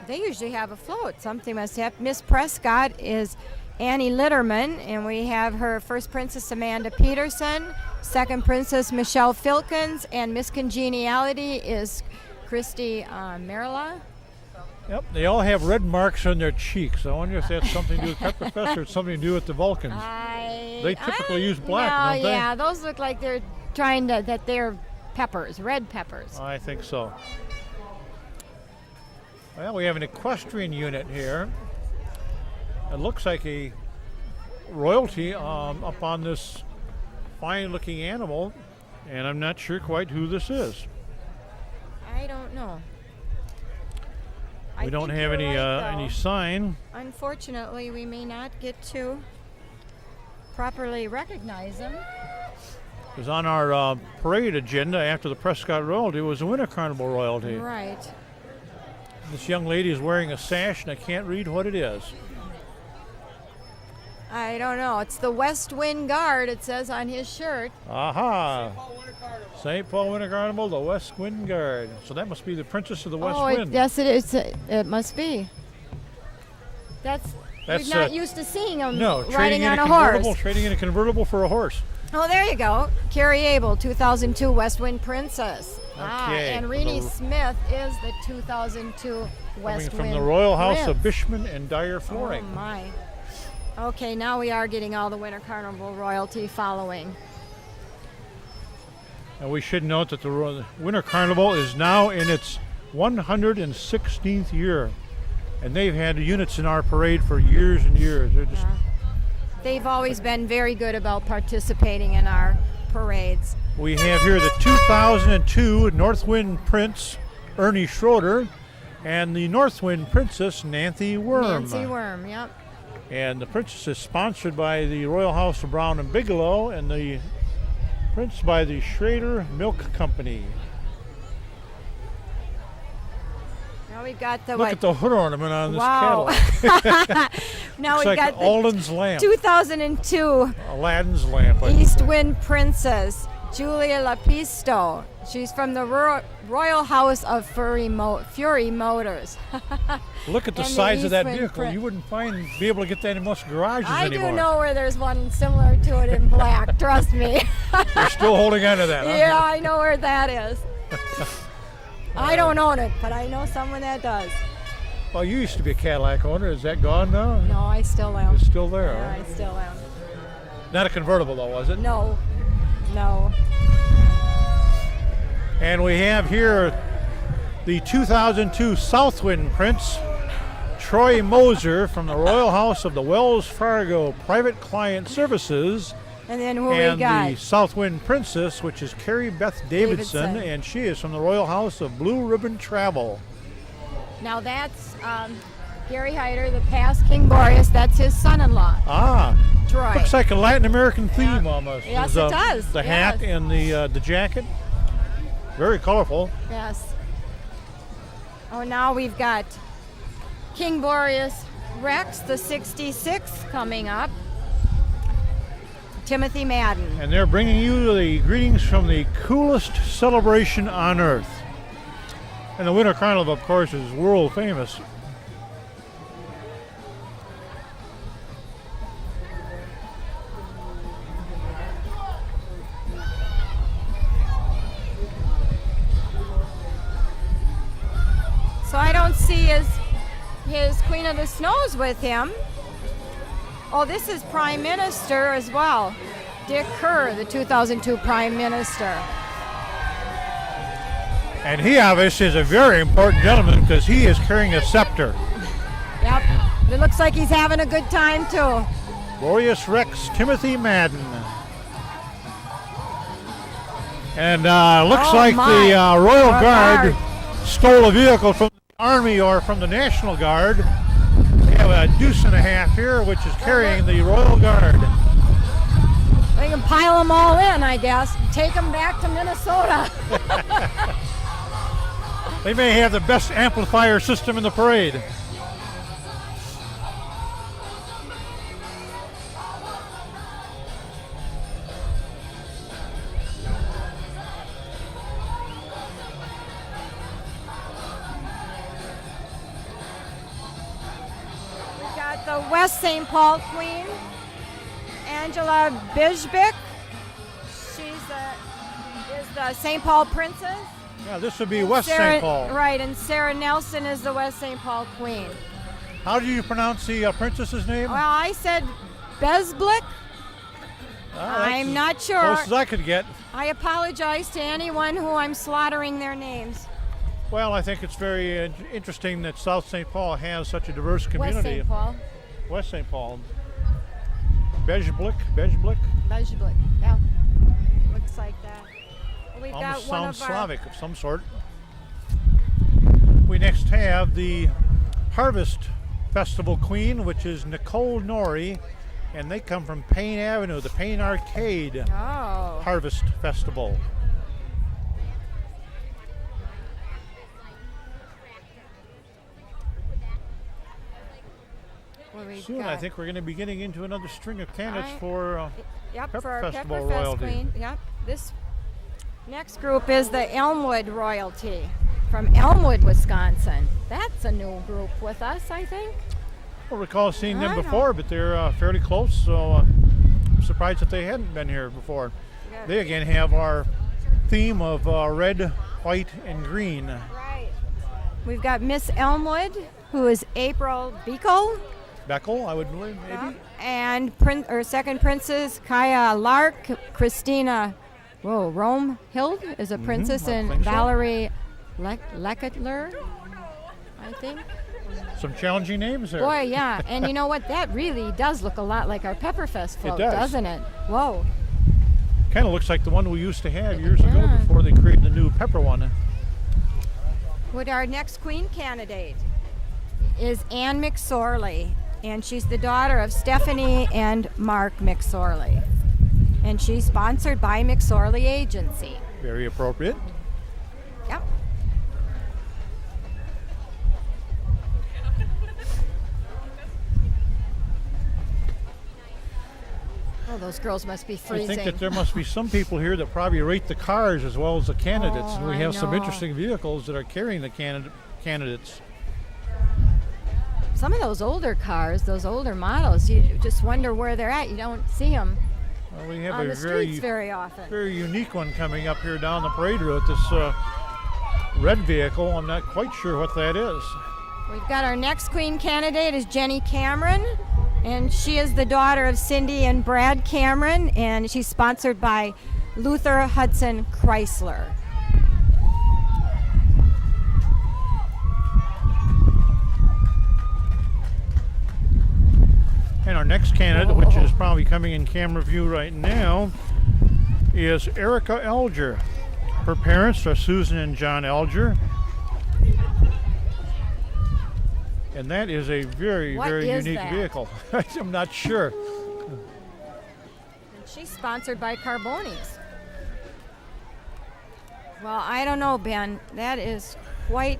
They usually have a float. Something must have. Miss Prescott is Annie Litterman, and we have her first princess Amanda Peterson, second princess Michelle Filkins, and Miss Congeniality is Christy Marilla.
Yep, they all have red marks on their cheeks. I wonder if that's something to do with Pepperfest or something to do with the Vulcans. They typically use black, don't they?
Yeah, those look like they're that they're peppers, red peppers.
I think so. Well, we have an equestrian unit here. It looks like a royalty up on this fine-looking animal, and I'm not sure quite who this is.
I don't know.
We don't have any sign.
Unfortunately, we may not get to properly recognize them.
Because on our parade agenda after the Prescott royalty was the Winter Carnival royalty.
Right.
This young lady is wearing a sash, and I can't read what it is.
I don't know. It's the West Wind Guard, it says on his shirt.
Aha! St. Paul Winter Carnival, the West Wind Guard. So that must be the Princess of the West Wind.
Yes, it is. It must be. That's we're not used to seeing them riding on a horse.
Trading in a convertible for a horse.
Oh, there you go. Carrie Abel, 2002 West Wind Princess.
Okay.
And Renee Smith is the 2002 West
Coming from
Wind
the Royal House
Prince.
of Bishman and Dyer Flooring.
Oh, my. Okay, now we are getting all the Winter Carnival royalty following.
And we should note that the Winter Carnival is now in its 116th year. And they've had units in our parade for years and years. They're just
They've always been very good about participating in our parades.
We have here the 2002 Northwind Prince, Ernie Schroeder, and the Northwind Princess, Nancy Worm.
Nancy Worm, yep.
And the princess is sponsored by the Royal House of Brown and Bigelow, and the Prints by the Schrader Milk Company.
Now we've got the
Look
what?
at the hood ornament on this
Wow.
Cadillac.
Now
Looks
we've
like
got the
Alden's lamp.
2002
Aladdin's lamp. I think.
East Wind Princess, Julia Lapisto. She's from the Royal House of Fury Motors.
Look at the
and the
size of that
Eastman
vehicle.
print.
You wouldn't be able to get that in most garages
I
anymore.
do know where there's one similar to it in black, trust me.
You're still holding on to that, huh?
Yeah, I know where that is. I don't own it, but I know someone that does.
Well, you used to be a Cadillac owner. Is that gone now?
No, I still am.
It's still there,
Yeah,
huh?
I still am.
Not a convertible, though, was it?
No, no.
And we have here the 2002 Southwind Prince, Troy Moser from the Royal House of the Wells Fargo Private Client Services.
And then who
And
we got?
the Southwind Princess, which is Carrie Beth Davidson,
Davidson.
and she is from the Royal House of Blue Ribbon Travel.
Now that's Gary Hyder, the past King Boreas. That's his son-in-law,
Ah,
Troy.
looks like a Latin American theme almost.
Yes,
There's,
it does.
The hat
Yes.
and the jacket, very colorful.
Yes. Oh, now we've got King Boreas Rex, the 66, coming up. Timothy Madden.
And they're bringing you the greetings from the coolest celebration on earth. And the Winter Carnival, of course, is world famous.
So I don't see his Queen of the Snows with him. Oh, this is Prime Minister as well. Dick Kerr, the 2002 Prime Minister.
And he obviously is a very important gentleman because he is carrying a scepter.
Yep. It looks like he's having a good time too.
Boreas Rex Timothy Madden. And looks
Oh,
like
my.
the Royal
Royal
Guard
Guard.
stole a vehicle from the Army or from the National Guard. They have a deuce and a half here, which is carrying the Royal Guard.
They can pile them all in, I guess. Take them back to Minnesota.
They may have the best amplifier system in the parade.
We've got the West St. Paul Queen, Angela Bijbik. Is the St. Paul Princess.
Yeah, this would be West
Sarah-
St. Paul.
Right, and Sarah Nelson is the West St. Paul Queen.
How do you pronounce the princess's name?
Well, I said Besblick.
That's
I'm
as
not sure.
Close as I could get.
I apologize to anyone who I'm slaughtering their names.
Well, I think it's very interesting that South St. Paul has such a diverse
West
community.
St. Paul.
West St. Paul. Bejblick. Bejblick.
Besblick. Yeah. Looks like that. We've got
Almost
one
sounds
of our
Slavic of some sort. We next have the Harvest Festival Queen, which is Nicole Norrie, and they come from Payne Avenue, the Payne Arcade
Oh.
Harvest Festival.
What we
Soon,
got?
I think we're going to be getting into another string of candidates
I-
for.
Yep,
Pepper
for our
Festival
Pepperfest
royalty.
Queen. Yep. This next group is the Elmwood royalty from Elmwood, Wisconsin. That's a new group with us, I think.
I don't recall seeing them
I know.
before, but they're fairly close, so I'm surprised that they hadn't been here before.
Yeah.
They again have our theme of red, white, and green.
Right. We've got Miss Elmwood, who is April Bickel,
Beckel, I would believe, maybe.
and second princess Kaya Lark, Christina, Rome Hild is a princess,
I
and
think so.
Valerie Lecketler, I think.
Some challenging names there.
Boy, yeah, and you know what? That really does look a lot like our Pepperfest float,
does.
doesn't it? Whoa.
Kind of looks like the one we used to have years ago
Yeah.
before they created the new pepper one.
What our next queen candidate is Anne McSorley, and she's the daughter of Stephanie and Mark McSorley. and she's sponsored by McSorley Agency.
Very appropriate.
Yep. Oh, those girls must be
I
freezing.
think that there must be some people here that probably rate the cars as well as the candidates.
Oh,
And we
I
have some
know.
interesting vehicles that are carrying the candidates.
Some of those older cars, those older models, you just wonder where they're at. You don't see them
Well, we have
on
a
the streets very often.
very unique one coming up here down the parade route. This red vehicle. I'm not quite sure what that is.
We've got our next queen candidate is Jenny Cameron, and she is the daughter of Cindy and Brad Cameron, and she's sponsored by Luther Hudson Chrysler.
And our next candidate, which is probably coming in camera view right now, is Erica Elger. Her parents are Susan and John Elger. And that is a very,
What
very
is
unique
that?
vehicle. I'm not sure.
And she's sponsored by Carbonis. Well, I don't know, Ben. That is quite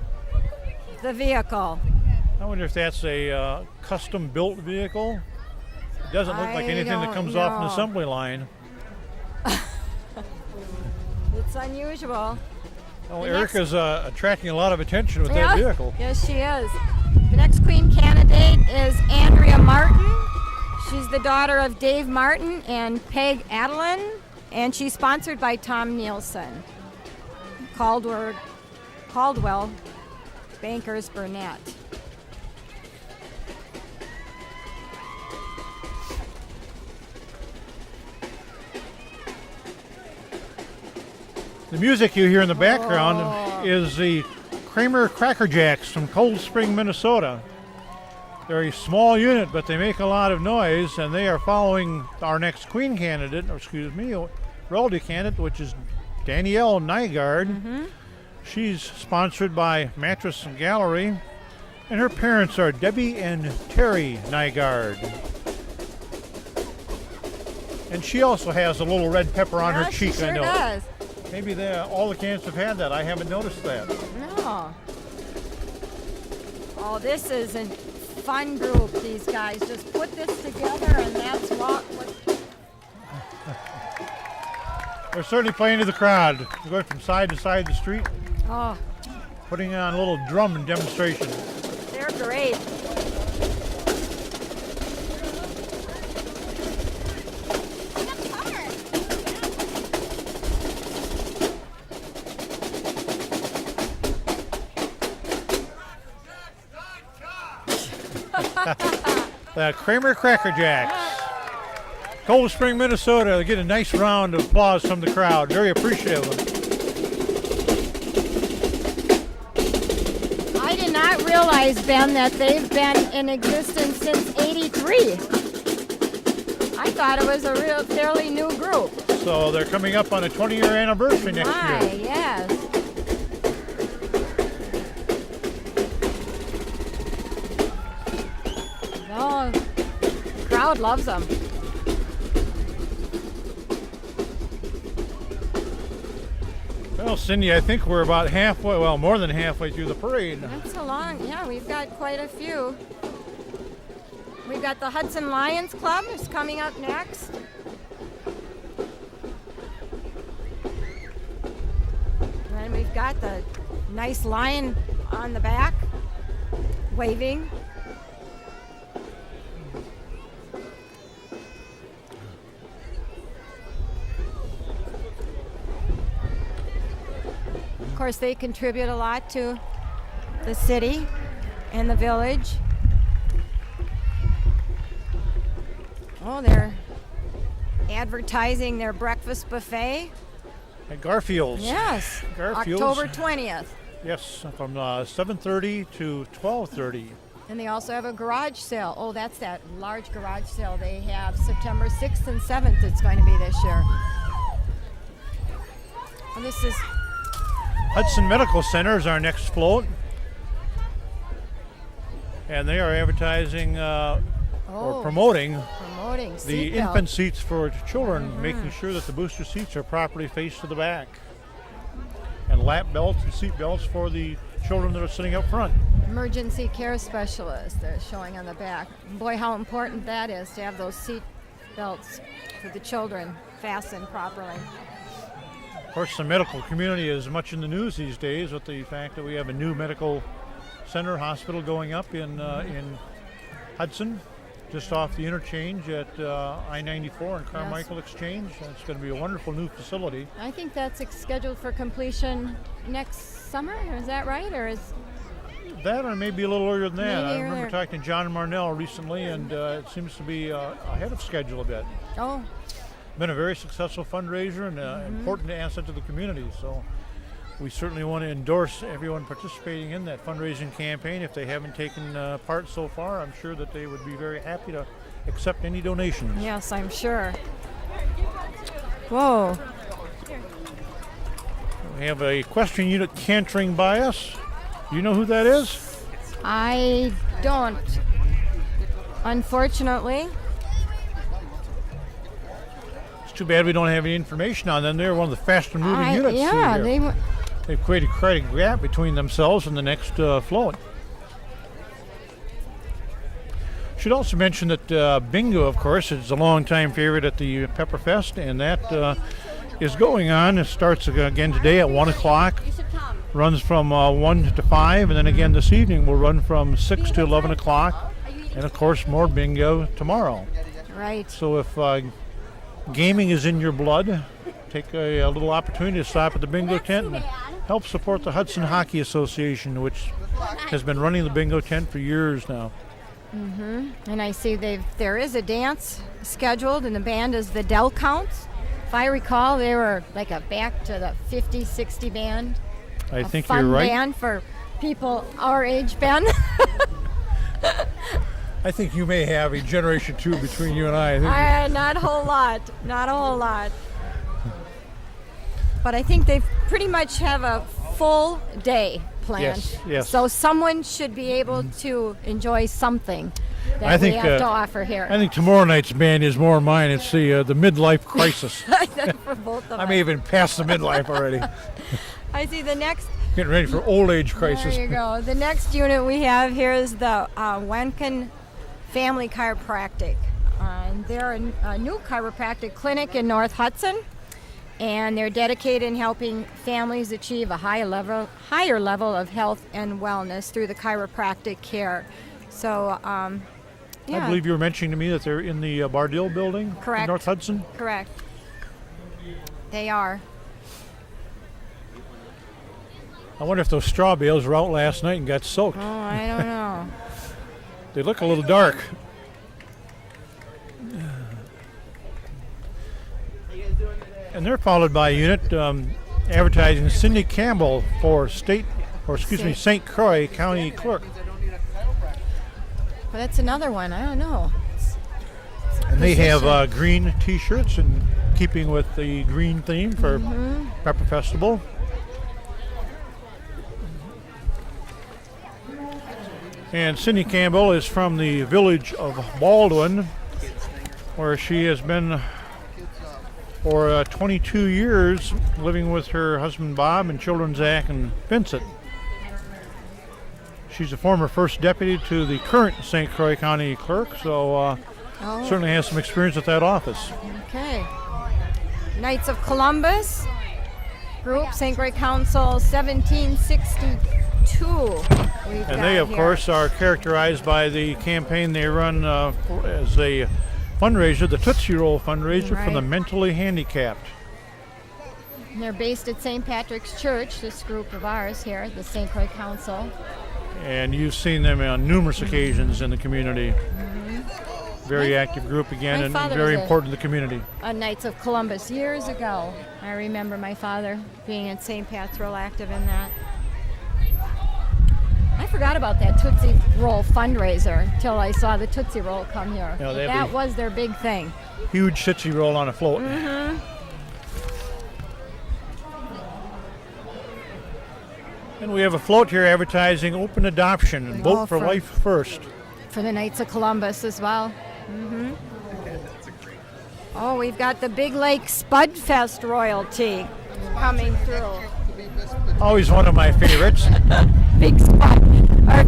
the vehicle.
I wonder if that's a custom-built vehicle. It doesn't look like
I
anything that
don't
comes off an
know.
assembly line.
It's unusual.
Well,
The next-
Erica's attracting a lot of attention with that vehicle.
Yes, she is. The next queen candidate is Andrea Martin. She's the daughter of Dave Martin and Peg Adelin, and she's sponsored by Tom Nielsen. Caldwell Bankers Burnett.
The music you hear in the background is the Kramer Cracker Jacks from Cold Spring, Minnesota. They're a small unit, but they make a lot of noise, and they are following our next queen candidate, or excuse me, royalty candidate, which is Danielle Nygaard. She's sponsored by Mattress and Gallery, and her parents are Debbie and Terry Nygaard. And she also has a little red pepper on her
Yes,
cheek,
she sure
I know.
does.
Maybe all the candidates have had that. I haven't noticed that.
No. Oh, this is a fun group, these guys. Just put this together, and that's what
They're certainly playing to the crowd. They're going from side to side of the street,
oh,
putting on a little drum demonstration.
they're great.
The Kramer Cracker Jacks. Cold Spring, Minnesota. They get a nice round of applause from the crowd. Very appreciative of it.
I did not realize, Ben, that they've been in existence since '83. I thought it was a real fairly new group.
So they're coming up on a 20-year anniversary next
My,
year.
yes. Oh, the crowd loves them.
Well, Cindy, I think we're about halfway, well, more than halfway through the parade.
That's a long, yeah, we've got quite a few. We've got the Hudson Lions Club is coming up next. And we've got the nice lion on the back, waving. Of course, they contribute a lot to the city and the village. Oh, they're advertising their breakfast buffet.
At Garfield's.
Yes,
Garfield's.
October 20th.
Yes, from 7:30 to 12:30.
And they also have a garage sale. Oh, that's that large garage sale they have September 6th and 7th it's going to be this year. And this is,
Hudson Medical Center is our next float. And they are advertising a or promoting
promoting
the
seatbelt.
infant seats for children, making sure that the booster seats are properly faced to the back, and lap belts and seat belts for the children that are sitting up front.
Emergency care specialist, they're showing on the back. Boy, how important that is to have those seat belts for the children fastened properly.
Of course, the medical community is much in the news these days with the fact that we have a new medical center hospital going up in Hudson, just off the interchange at I-94 and Carmichael Exchange. It's going to be a wonderful new facility.
I think that's scheduled for completion next summer, is that right? Or is
That or maybe a little earlier than that.
Maybe
I remember
earlier.
talking to John Marnell recently, and it seems to be ahead of schedule a bit.
oh,
Been a very successful fundraiser and an important asset to the community. So we certainly want to endorse everyone participating in that fundraising campaign. If they haven't taken part so far, I'm sure that they would be very happy to accept any donations.
yes, I'm sure. Whoa,
We have a question unit cantering by us. Do you know who that is?
I don't. Unfortunately,
It's too bad we don't have any information on them. They're one of the faster moving units through
yeah,
here. They've created quite a gap between themselves and the next float. Should also mention that bingo, of course, is a long-time favorite at the Pepperfest, and that is going on. It starts again today at 1 o'clock, runs from 1 to 5, and then again this evening will run from 6 to 11 o'clock, and of course more bingo tomorrow.
right.
So if gaming is in your blood, take a little opportunity to stop at the bingo tent and help support the Hudson Hockey Association, which has been running the bingo tent for years now.
And I see there is a dance scheduled, and the band is the Del Counts. If I recall, they were like a back to the 50, 60 band.
I think
Fun
you're right.
band for people our age, Ben.
I think you may have a generation two between you and I.
Not a whole lot. Not a whole lot. But I think they pretty much have a full day planned.
Yes, yes.
So someone should be able to enjoy something that
I think,
we have to offer here.
I think tomorrow night's band is more mine. It's the midlife crisis.
For both of
I
us.
may have been past the midlife already.
I see the next.
Getting ready for old age crisis.
There you go. The next unit we have here is the Wenken Family Chiropractic. And they're a new chiropractic clinic in North Hudson, and they're dedicated in helping families achieve a higher level of health and wellness through the chiropractic care. So,
I
yeah,
believe you were mentioning to me that they're in the Bardille building
Correct.
in North Hudson.
correct. They are.
I wonder if those straw bales were out last night and got soaked.
Oh, I don't know.
They look a little dark. And they're followed by a unit advertising Cindy Campbell for St. Croix County Clerk.
Well, that's another one. I don't know.
And they
Position.
have green T-shirts in keeping with the green theme for Pepper Festival. And Cindy Campbell is from the village of Baldwin, where she has been for 22 years living with her husband Bob and children Zach and Vincent. She's a former first deputy to the current St. Croix County Clerk, so certainly has some experience at that office.
Okay. Knights of Columbus Group, St. Croix Council, 1762.
And they, of course, are characterized by the campaign they run as a fundraiser, the Tootsie Roll fundraiser for the
Right.
mentally handicapped.
They're based at St. Patrick's Church, this group of ours here, the St. Croix Council.
And you've seen them on numerous occasions in the community. Very active group again,
my
and
father
very
was a-
important to the community.
Knights of Columbus years ago. I remember my father being at St. Pat's real active in that. I forgot about that Tootsie Roll fundraiser until I saw the Tootsie Roll come here.
Yeah,
But
that'd
that
be-
was their big thing.
Huge Tootsie Roll on a float. And we have a float here advertising open adoption and Vote for
for-
Life First.
for the Knights of Columbus as well. Oh, we've got the Big Lake Spud Fest royalty coming through.
Always one of my favorites.
Big Spud. Our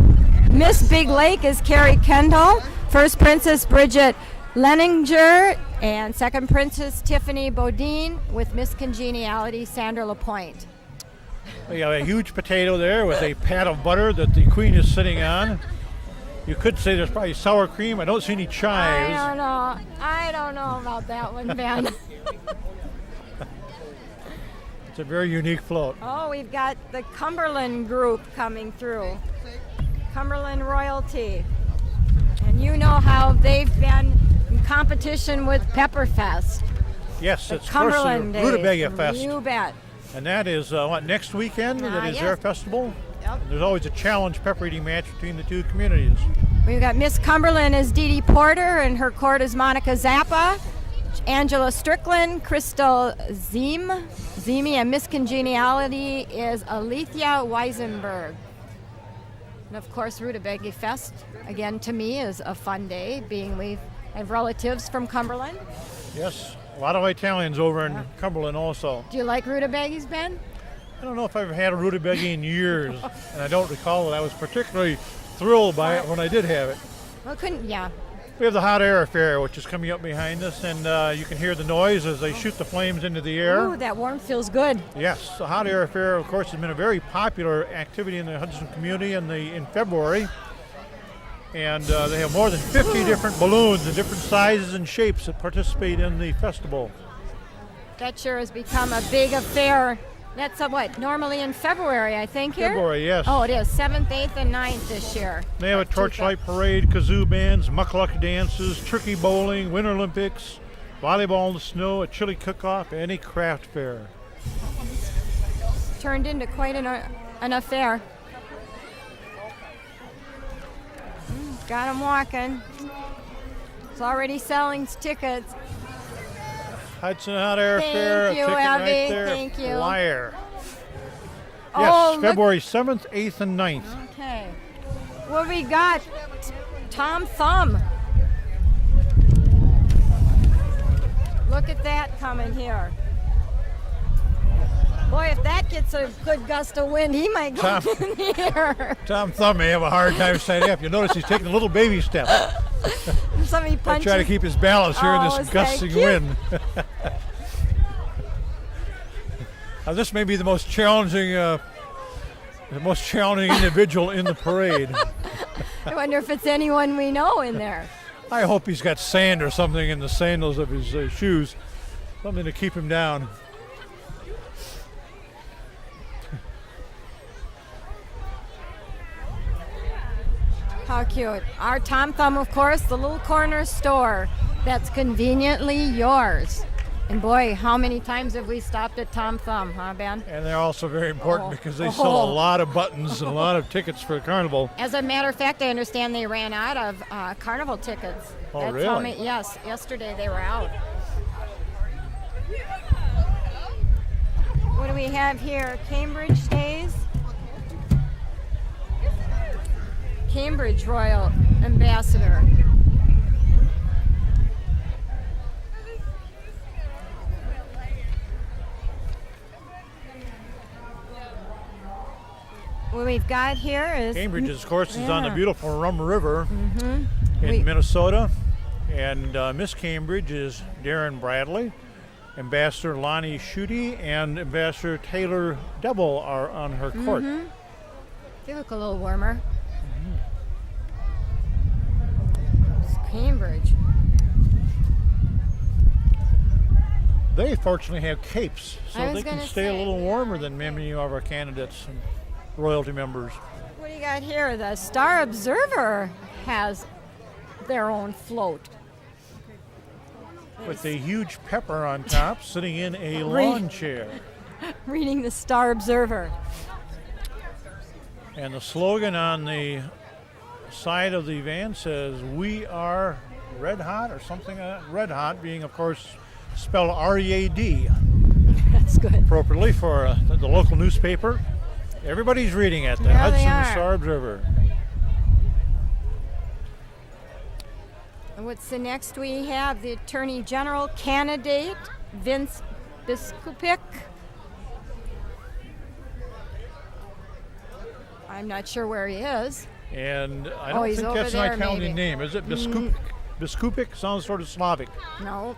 Miss Big Lake is Carrie Kendall. First Princess Bridget Leninger. And second Princess Tiffany Bodine with Miss Congeniality Sandra LaPointe.
We have a huge potato there with a pat of butter that the queen is sitting on. You could say there's probably sour cream. I don't see any chives.
I don't know about that one, Ben.
It's a very unique float.
Oh, we've got the Cumberland group coming through. Cumberland Royalty. And you know how they've been in competition with Pepperfest.
Yes,
The
it's of course the
Cumberland Days.
Rutabaga Fest.
You bet.
And that is, next weekend? That is
yes.
their festival?
Yep.
There's always a challenge pepper eating match between the two communities.
We've got Miss Cumberland is Dee Dee Porter, and her court is Monica Zappa. Angela Strickland, Crystal Zimi, and Miss Congeniality is Alethea Weisenberg. And of course, Rutabaga Fest, again, to me, is a fun day, being we have relatives from Cumberland.
Yes, a lot of Italians over in Cumberland also.
Do you like rutabagas, Ben?
I don't know if I've had a rutabaga in years, and I don't recall that I was particularly thrilled by it when I did have it.
Well, yeah.
We have the hot air affair, which is coming up behind us, and you can hear the noise as they shoot the flames into the air.
Ooh, that warmth feels good.
Yes, the hot air affair, of course, has been a very popular activity in the Hudson community in February. And they have more than 50 different balloons in different sizes and shapes that participate in the festival.
That sure has become a big affair. That's normally in February, I think, here?
February, yes.
Oh, it is. 7th, 8th, and 9th this year.
They have a torchlight parade, kazoo bands, mukluk dances, turkey bowling, Winter Olympics, volleyball in the snow, a chili cook-off, and a craft fair.
Turned into quite an affair. Got them walking. It's already selling tickets.
Hudson Hot Air
Thank
Fair, a
you,
ticket
Abby.
right there.
Thank you.
Flyer. Yes,
Oh, look.
February 7th, 8th, and 9th.
Okay. What we got? Tom Thumb. Look at that coming here. Boy, if that gets a good gust of wind, he might go in here.
Tom Thumb may have a hard time standing up. You'll notice he's taking a little baby step.
Somebody
I
punches.
try to keep his balance here in
Oh,
this
is that
gusting
cute?
wind. Now, this may be the most challenging individual in the parade.
I wonder if it's anyone we know in there.
I hope he's got sand or something in the sandals of his shoes, something to keep him down.
How cute. Our Tom Thumb, of course, the little corner store that's conveniently yours. And boy, how many times have we stopped at Tom Thumb, huh, Ben?
And they're also very important because they sell a lot of buttons and a lot of tickets for the carnival.
As a matter of fact, I understand they ran out of carnival tickets.
Oh,
That's
really?
How many, yes, yesterday they were out. What do we have here? Cambridge Days? Cambridge Royal Ambassador. What we've got here is
Cambridge, of course, is on the
Yeah.
beautiful Rum River in Minnesota. And Miss Cambridge is Darren Bradley. Ambassador Lonnie Schutte and Ambassador Taylor Devil are on her court.
They look a little warmer. It's Cambridge.
They fortunately have capes, so
I was
they can
gonna
stay a
say,
little warmer than many of our candidates and royalty members.
What do you got here? The Star Observer has their own float.
With a huge pepper on top, sitting in a lawn chair.
Reading the Star Observer.
And the slogan on the side of the van says, "We are red hot," or something like that. Red hot being, of course, spelled R-E-A-D,
That's good.
appropriately for the local newspaper. Everybody's reading it, the
Yeah, they
Hudson
are.
Star Observer.
And what's the next we have? The Attorney General candidate, Vince Biskupic. I'm not sure where he is.
And I don't
he's
think
over
that's an
there,
Italian
maybe.
name, is it? Biskupic? Biskupic sounds sort of Slavic.
No.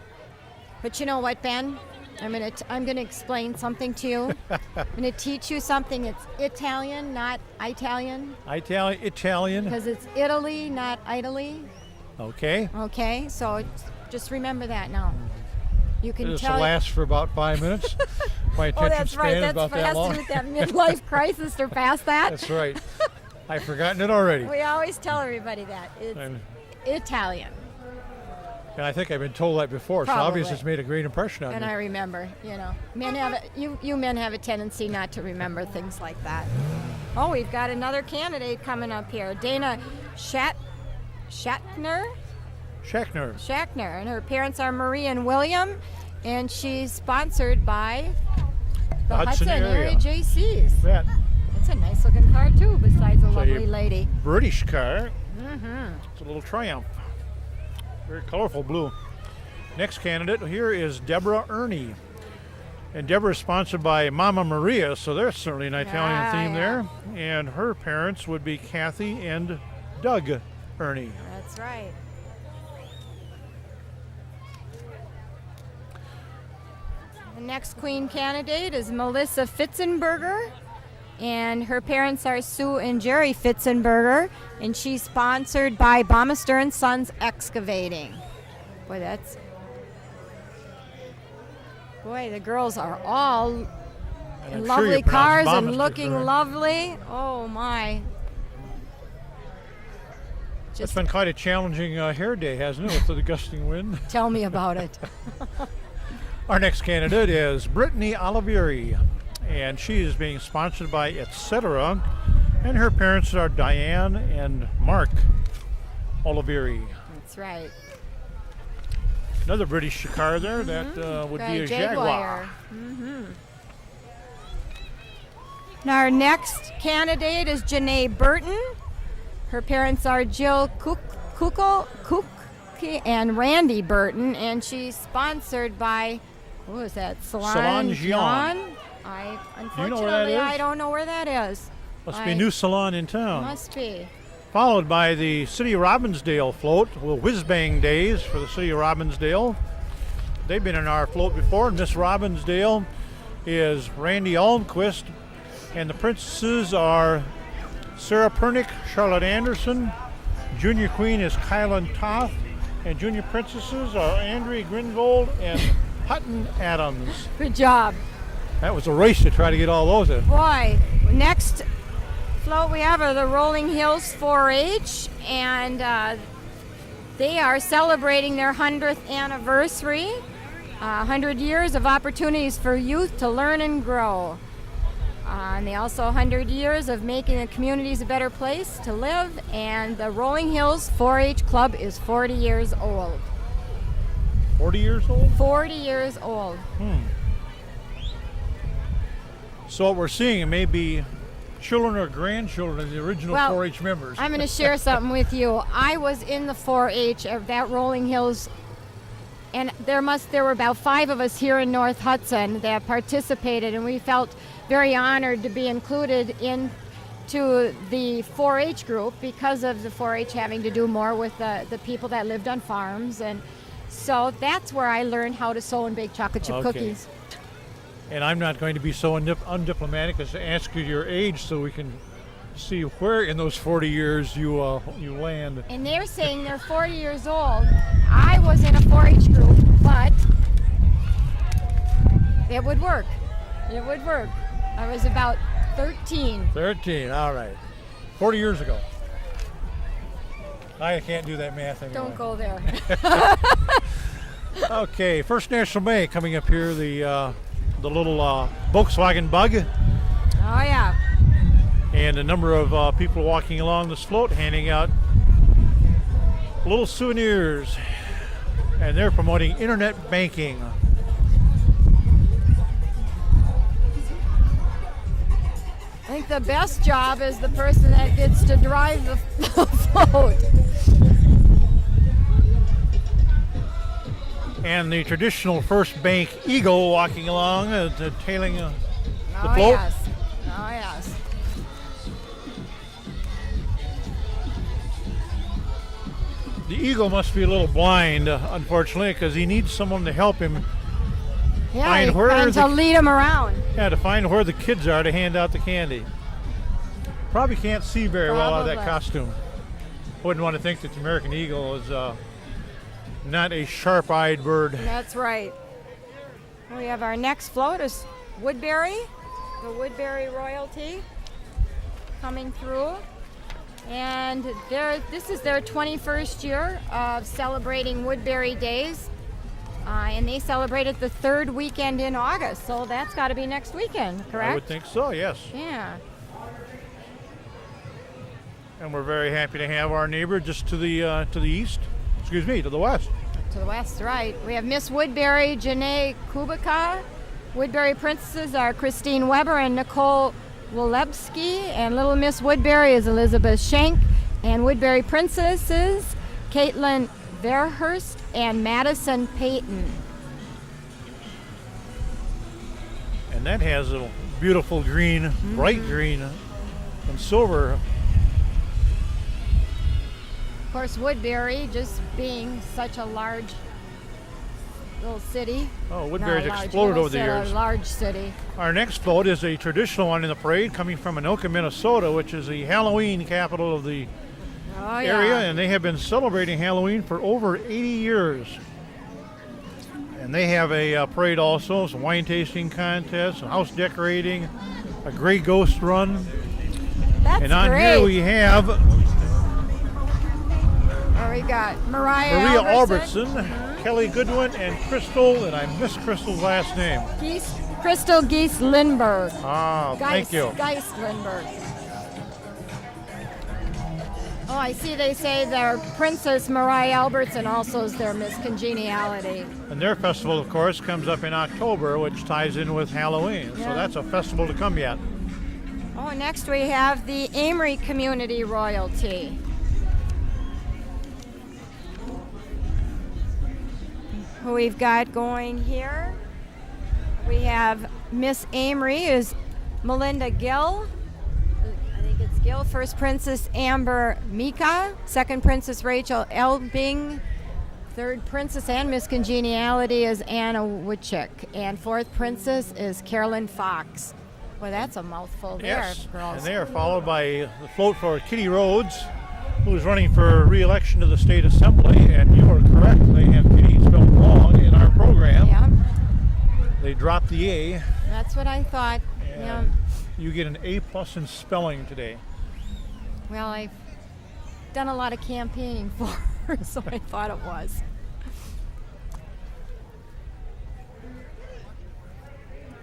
But you know what, Ben? I'm gonna explain something to you. I'm gonna teach you something. It's Italian, not Italian,
Italian.
because it's Italy, not Italy.
Okay.
Okay, so just remember that now. You can
This will
tell.
last for about 5 minutes. My attention
Oh, that's
span
right.
is
That's
about that
fast
long.
with that midlife crisis or past that.
That's right. I've forgotten it already.
We always tell everybody that it's
And,
Italian,
and I think I've been told that before, so
Probably.
obviously it's made a great impression on
and
me.
I remember. You know, men have you men have a tendency not to remember things like that. Oh, we've got another candidate coming up here, Dana Shatner, and her parents are Marie and William, and she's sponsored by the
Hudson
Hudson
area.
area JCs.
That
It's a nice looking car too, besides a
So
lovely
you-
lady.
British car.
Mm-hmm.
It's a little Triumph. Very colorful blue. Next candidate here is Deborah Ernie. And Deborah is sponsored by Mama Maria, so there's certainly an Italian
Ah,
theme
yeah.
there. And her parents would be Kathy and Doug Ernie.
That's right. The next queen candidate is Melissa Fitzenberger, and her parents are Sue and Jerry Fitzenberger, and she's sponsored by Bamister and Sons Excavating. Boy, the girls are all
And
in
I'm sure
lovely
you pronounce
cars and
Bamister
looking
correct.
lovely. Oh my.
It's
Just
been quite a challenging hair day, hasn't it, with the gusting wind?
tell me about it.
Our next candidate is Brittany Olivieri, and she is being sponsored by Etc. And her parents are Diane and Mark Olivieri.
That's right.
Another British car there that would be a Jaguar.
Now our next candidate is Janae Burton. Her parents are Jill Kucki and Randy Burton, and she's sponsored by, who is that?
Salon Gian.
Unfortunately,
know where that is?
I don't know where that is.
Must be a new salon in town.
Must be.
Followed by the City of Robbinsdale float, well, Whiz Bang Days for the City of Robbinsdale. They've been in our float before, and Miss Robbinsdale is Randy Almquist, and the princesses are Sarah Pernick, Charlotte Anderson. Junior Queen is Kylan Toth, and junior princesses are Andrea Gringold and Hutton Adams.
Good job.
That was a race to try to get all those in.
Boy, next float we have are the Rolling Hills 4-H, and they are celebrating their 100th anniversary. 100 years of opportunities for youth to learn and grow. And they also 100 years of making the communities a better place to live. And the Rolling Hills 4-H Club is 40 years old.
40 years old?
40 years old.
So what we're seeing, it may be children or grandchildren of the original
Well,
4-H members.
I'm going to share something with you. I was in the 4-H of that Rolling Hills, and there were about 5 of us here in North Hudson that participated, and we felt very honored to be included into the 4-H group because of the 4-H having to do more with the people that lived on farms, and so that's where I learned how to sew and bake chocolate chip
Okay.
cookies.
And I'm not going to be so undiplomatic as to ask you your age so we can see where in those 40 years you land.
And they're saying they're 40 years old. I was in a 4-H group, but it would work. It would work. I was about 13.
13, all right. 40 years ago. I can't do that math anymore.
Don't go there.
Okay, First National Bank coming up here, the little Volkswagen Bug,
Oh, yeah.
and a number of people walking along this float handing out little souvenirs, and they're promoting internet banking.
I think the best job is the person that gets to drive the float.
And the traditional first bank eagle walking along, tailing the
Oh,
float.
yes. Oh, yes.
The eagle must be a little blind, unfortunately, because he needs someone to help him.
Yeah,
Find
you
where
kind
the-
to lead them around.
Yeah, to find where the kids are to hand out the candy. Probably can't see very well out of that
Probably.
costume. Wouldn't want to think that the American eagle is not a sharp-eyed bird.
That's right. We have our next float is Woodbury, the Woodbury royalty coming through. And this is their 21st year of celebrating Woodbury Days. And they celebrate it the third weekend in August. So that's got to be next weekend, correct?
I would think so, yes.
Yeah.
And we're very happy to have our neighbor just to the east. Excuse me, to the west.
To the west, right. We have Miss Woodbury, Janae Kubika. Woodbury princesses are Christine Weber and Nicole Wolebski. And Little Miss Woodbury is Elizabeth Schenk. And Woodbury princesses, Caitlin Verhurst and Madison Payton.
And that has a beautiful green, bright green and silver.
Of course, Woodbury, just being such a large little city.
Oh,
Not
Woodbury's
a large
exploded
little
over the
city,
years.
A large city.
Our next float is a traditional one in the parade coming from Anoka, Minnesota, which is the Halloween capital of the
Oh,
area,
yeah.
and they have been celebrating Halloween for over 80 years. And they have a parade also, some wine tasting contests, some house decorating, a gray ghost run.
That's
And on
great.
here we have
Oh, we got Maria
Maria
Albertson.
Albertson, Kelly Goodwin, and Crystal, and I missed Crystal's last name.
Crystal Geese Lindberg.
Ah, thank you.
Geist Lindberg. Oh, I see they say their Princess Mariah Albertson also is their Miss Congeniality.
And their festival, of course, comes up in October, which ties in with Halloween. So
Yeah.
that's a festival to come yet.
Oh, next we have the Amory Community Royalty. Who we've got going here? We have Miss Amory is Melinda Gill. I think it's Gill. First Princess Amber Mika. Second Princess Rachel Elbing. Third Princess and Miss Congeniality is Anna Woodchick. And fourth Princess is Carolyn Fox. Well, that's a mouthful there,
Yes,
girls.
and they are followed by the float for Kitty Rhodes, who is running for re-election to the State Assembly. And you are correct, they have Kitty spelled wrong in our program.
Yeah,
They dropped the A,
that's what I thought. Yeah.
and you get an A+ in spelling today.
Well, I've done a lot of campaigning for her, so I thought it was.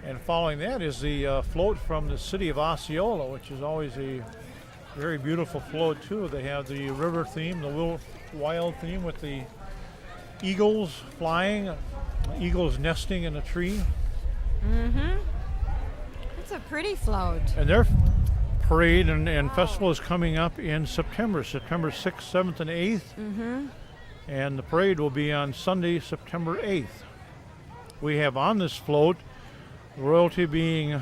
And following that is the float from the city of Osceola, which is always a very beautiful float too. They have the river theme, the little wild theme with the eagles flying, eagles nesting in a tree.
Mm-hmm. It's a pretty float.
And their parade and festival is coming up in September 6th, 7th, and 8th.
Mm-hmm.
And the parade will be on Sunday, September 8th. We have on this float royalty being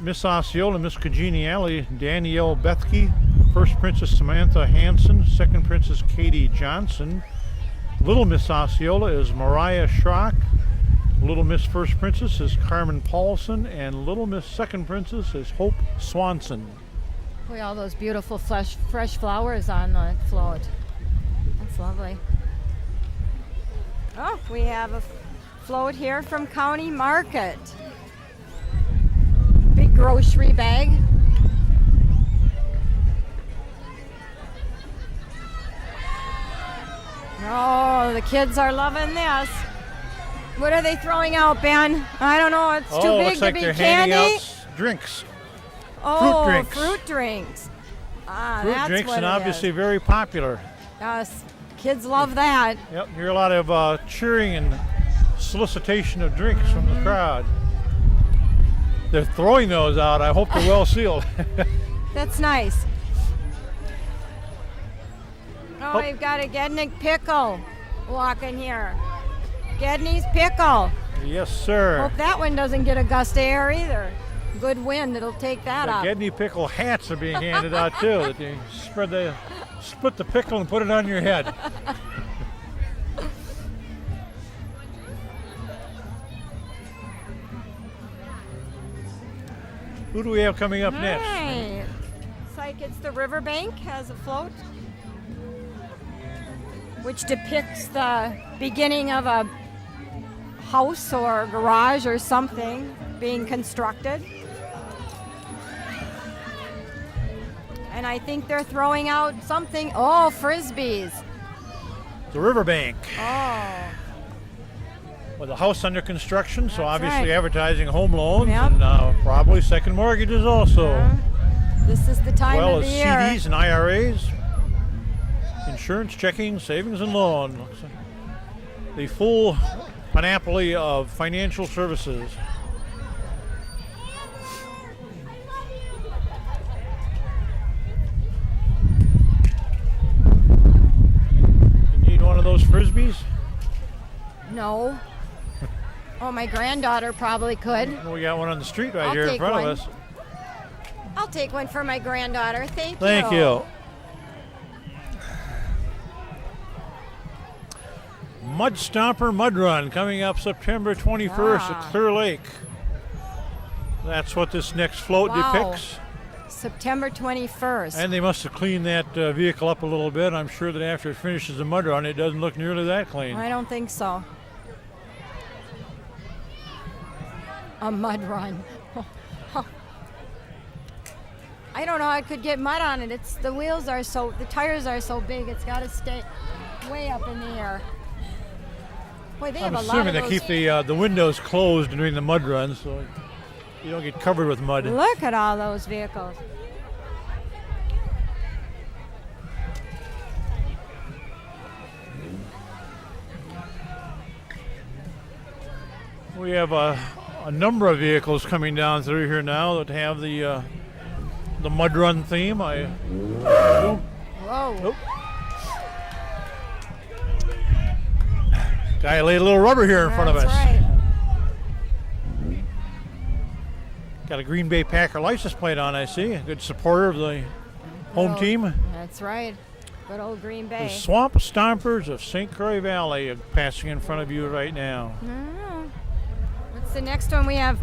Miss Osceola, Miss Congeniality, Danielle Bethke, First Princess Samantha Hanson, Second Princess Katie Johnson. Little Miss Osceola is Mariah Schrock. Little Miss First Princess is Carmen Paulson, and Little Miss Second Princess is Hope Swanson.
Look at all those beautiful fresh flowers on the float. That's lovely. Oh, we have a float here from County Market. Big grocery bag. Oh, the kids are loving this. What are they throwing out, Ben? I don't know. It's too big
looks
to
like
be
they're
candy.
handing out drinks.
Oh,
drinks.
fruit drinks. Ah,
Fruit
that's
drinks,
what
and
it
obviously
is.
very popular.
Yes, kids love that.
Yep, hear a lot of cheering and solicitation of drinks from the crowd. They're throwing those out. I hope they're well sealed.
That's nice. Oh,
Oh.
we've got a Gednick pickle. walking here. Gedney's Pickle.
Yes, sir.
Hope that one doesn't get a gust of air either. Good wind, it'll take that
The
up.
Gedney pickle hats are being handed out too. That you split the pickle and put it on your head. Who do we have coming up next?
Right. It's like it's the riverbank has a float, which depicts the beginning of a house or garage or something being constructed. And I think they're throwing out something. Oh, frisbees.
The riverbank.
Oh,
With a house under construction, so
That's
obviously
right.
advertising home loans
Yep.
and probably second mortgages also.
this is the time
Well
of
as
the year.
CDs and IRAs, insurance, checking, savings, and loan. The full panoply of financial services. You need one of those frisbees?
No. Oh, my granddaughter probably could.
We got one on the street right
I'll
here in
take
front
one.
of us.
I'll take one for my granddaughter. Thank you.
Thank you. Mud Stomper Mud Run coming up September 21st at
Ah.
Clear Lake. That's what this next float
Wow.
depicts.
September 21st.
And they must have cleaned that vehicle up a little bit. I'm sure that after it finishes the mud run, it doesn't look nearly that clean.
I don't think so. A mud run. I don't know. I could get mud on it. The tires are so big. It's got to stay way up in the air. Boy, they
I'm
have a lot of
assuming they
those.
keep the windows closed during the mud run so you don't get covered with mud.
Look at all those vehicles.
We have a number of vehicles coming down through here now that have the mud run theme.
Whoa.
Oh. Guy laid a little rubber here in front of us.
That's right.
Got a Green Bay Packer license plate on, I see. A good supporter of the home
Well,
team.
That's right. Good old Green
The
Bay.
Swamp Stompers of St. Croix Valley are passing in front of you right now.
What's the next one? We have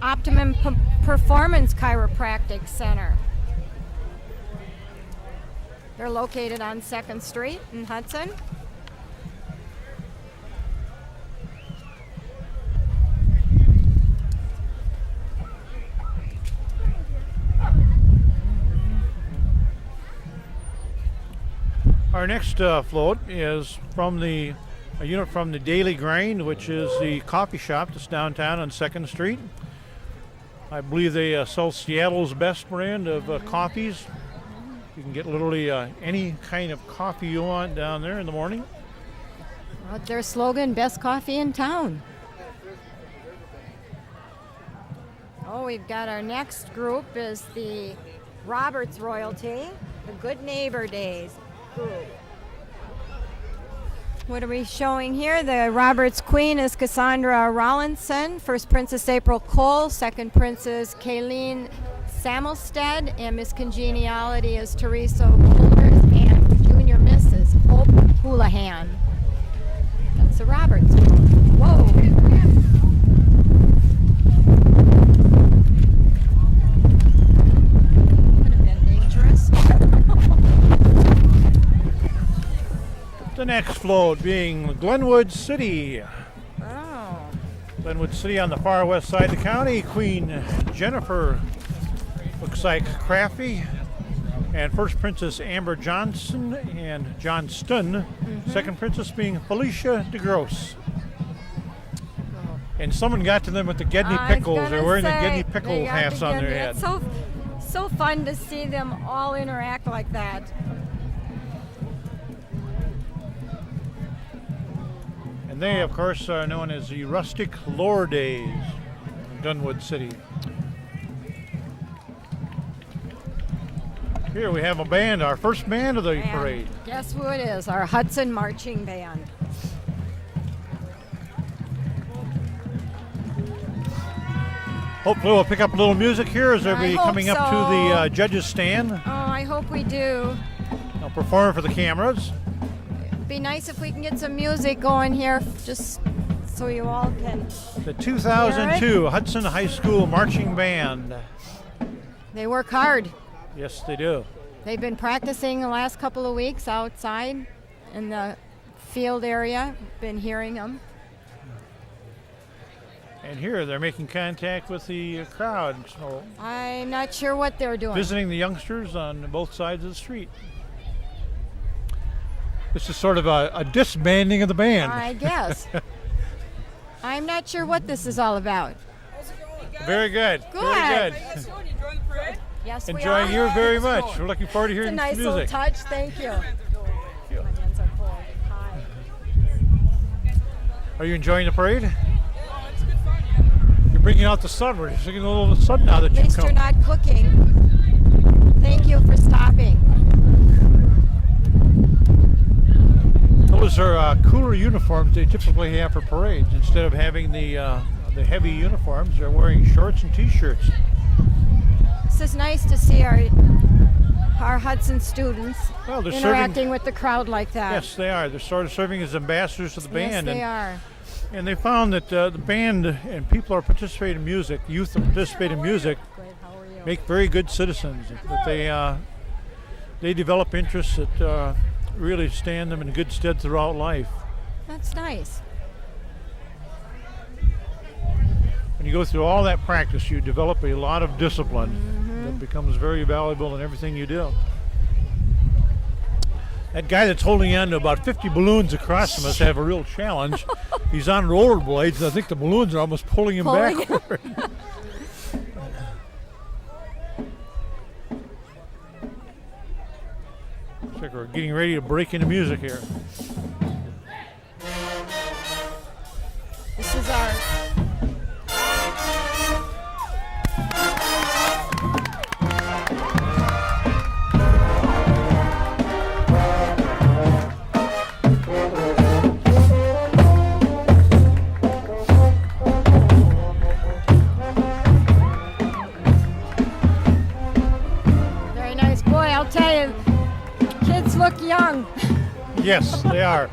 Optimum Performance Chiropractic Center. They're located on 2nd Street in Hudson.
Our next float is from a unit from the Daily Grind, which is the coffee shop that's downtown on 2nd Street. I believe they sell Seattle's best brand of coffees. You can get literally any kind of coffee you want down there in the morning.
What's their slogan? Best coffee in town. Oh, we've got our next group is the Roberts Royalty, the Good Neighbor Days group. What are we showing here? The Roberts Queen is Cassandra Rollinson. First Princess April Cole. Second Princess Kayleen Samelstead. And Miss Congeniality is Teresa Coolers. And Junior Mrs. Hope Houlihan. That's the Roberts group. Whoa. Could have been dangerous.
The next float being Glenwood City.
Oh.
Glenwood City on the far west side of the county. Queen Jennifer looks like Crafty. And First Princess Amber Johnson and Johnston. Second Princess being Felicia DeGrosse. And someone got to them with the Gedney
I was
pickles. They're
gonna
wearing the
say,
Gedney
they
pickle
got
hats
the
on their
Gedney.
head.
It's so fun to see them all interact like that.
And they, of course, are known as the Rustic Lore Days in Glenwood City. Here we have a band, our first band of the
And
parade.
guess who it is? Our Hudson Marching Band.
Hopefully we'll pick up a little music here as they'll
I
be
hope
coming up to
so.
the judges stand.
Oh, I hope we do.
They'll perform for the cameras.
Be nice if we can get some music going here, just so you all can.
The 2002 Hudson High School Marching Band.
They work hard.
Yes, they do.
They've been practicing the last couple of weeks outside in the field area. Been hearing them.
And here they're making contact with the crowd, so
I'm not sure what they're doing.
visiting the youngsters on both sides of the street. This is sort of a disbanding of the band.
I guess. I'm not sure what this is all about.
Very good.
Good.
Very good.
Enjoying the parade?
Yes, we
Enjoying
are.
you very much. We're looking forward to
It's a
hearing
nice
some
little
music.
touch. Thank you.
you.
My hands are full. Hi.
Are you enjoying the parade?
Oh, it's good fun, yeah.
You're bringing out the sun. We're just getting a little sun now that
At
you've
least you're
come.
not cooking. Thank you for stopping.
Those are cooler uniforms they typically have for parades. Instead of having the heavy uniforms, they're wearing shorts and t-shirts.
This is nice to see our Hudson students
Well, they're
interacting with the crowd like that.
Yes, they are. They're sort of serving as ambassadors to the band.
Yes, they are.
And they found that the band and people are participating in music, youth that participate in music,
Good. How are you?
make very good citizens. That they develop interests that really stand them in good stead throughout life.
That's nice.
When you go through all that practice, you develop a lot of discipline that becomes very valuable in everything you do. That guy that's holding on to about 50 balloons across him must have a real challenge. He's on rollerblades, and I think the balloons are almost pulling him
Pulling him.
backward. Looks like we're getting ready to break into music here.
This is our. Very nice. Boy, I'll tell you, kids look young.
Yes, they are.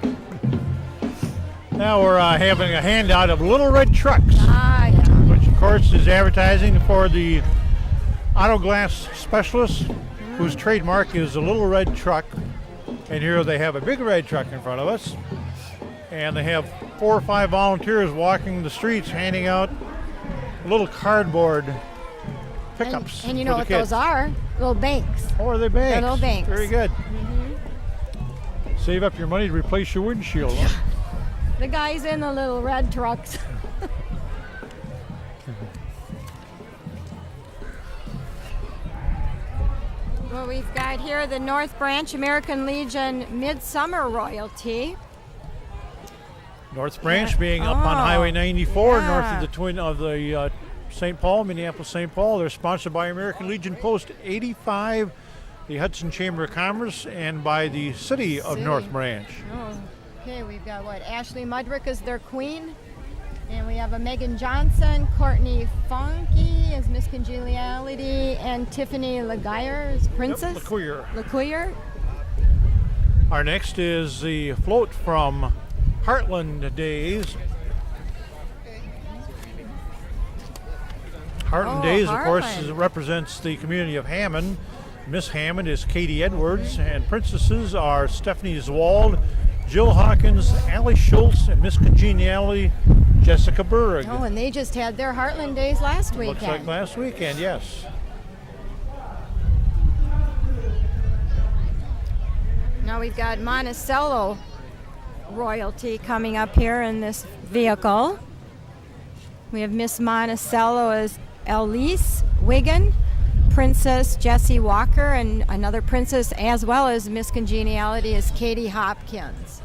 Now we're having a handout of Little Red Trucks,
Ah, yeah.
which of course is advertising for the auto glass specialist whose trademark is a little red truck. And here they have a big red truck in front of us. And they have 4 or 5 volunteers walking the streets handing out little cardboard pickups.
And you
for
know
the
what
kids.
those are? Little banks.
Oh, are they banks?
They're little banks.
Very good. Save up your money to replace your windshield. Huh?
The guys in the little red trucks. Well, we've got here the North Branch American Legion Midsummer Royalty.
North Branch being up on
Oh,
Highway 94
yeah.
north of the St. Paul, Minneapolis St. Paul. They're sponsored by American Legion Post 85, the Hudson Chamber of Commerce, and by the city of
City.
North Branch.
Oh, okay, we've got what? Ashley Mudrick is their queen. And we have a Megan Johnson, Courtney Funky is Miss Congeniality, and Tiffany Laguerre is Princess.
Yep, LeCourier.
LeCourier.
Our next is the float from Heartland Days. Heartland
Oh,
Days, of course,
Heartland.
represents the community of Hammond. Miss Hammond is Katie Edwards, and princesses are Stephanie Zwald, Jill Hawkins, Allie Schultz, and Miss Congeniality, Jessica Berg.
Oh, and they just had their Heartland Days last
Looks like
weekend.
last weekend, yes.
Now we've got Monticello royalty coming up here in this vehicle. We have Miss Monticello as Elise Wiggin, Princess Jessie Walker, and another princess, as well as Miss Congeniality, is Katie Hopkins.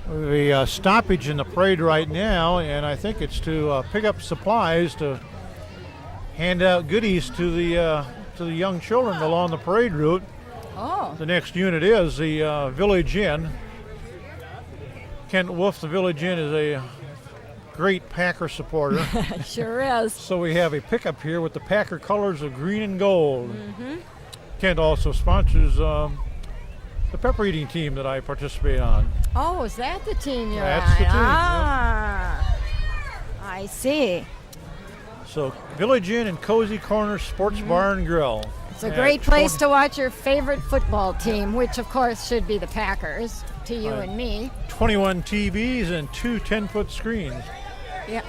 The stoppage in the parade right now, and I think it's to pick up supplies to hand out goodies to the young children along the parade route.
Oh.
The next unit is the Village Inn. Kent Wolf, the Village Inn, is a great Packer supporter.
Sure is.
So we have a pickup here with the Packer colors of green and gold. Kent also sponsors the pepper eating team that I participate on.
Oh, is that the team you're
That's
on?
the team,
Ah, I see.
So Village Inn and Cozy Corner Sports Bar and Grill.
It's a great place to watch your favorite football team, which of course should be the Packers, to you
Right.
and me.
21 TVs and 2 10-foot screens.
Yeah.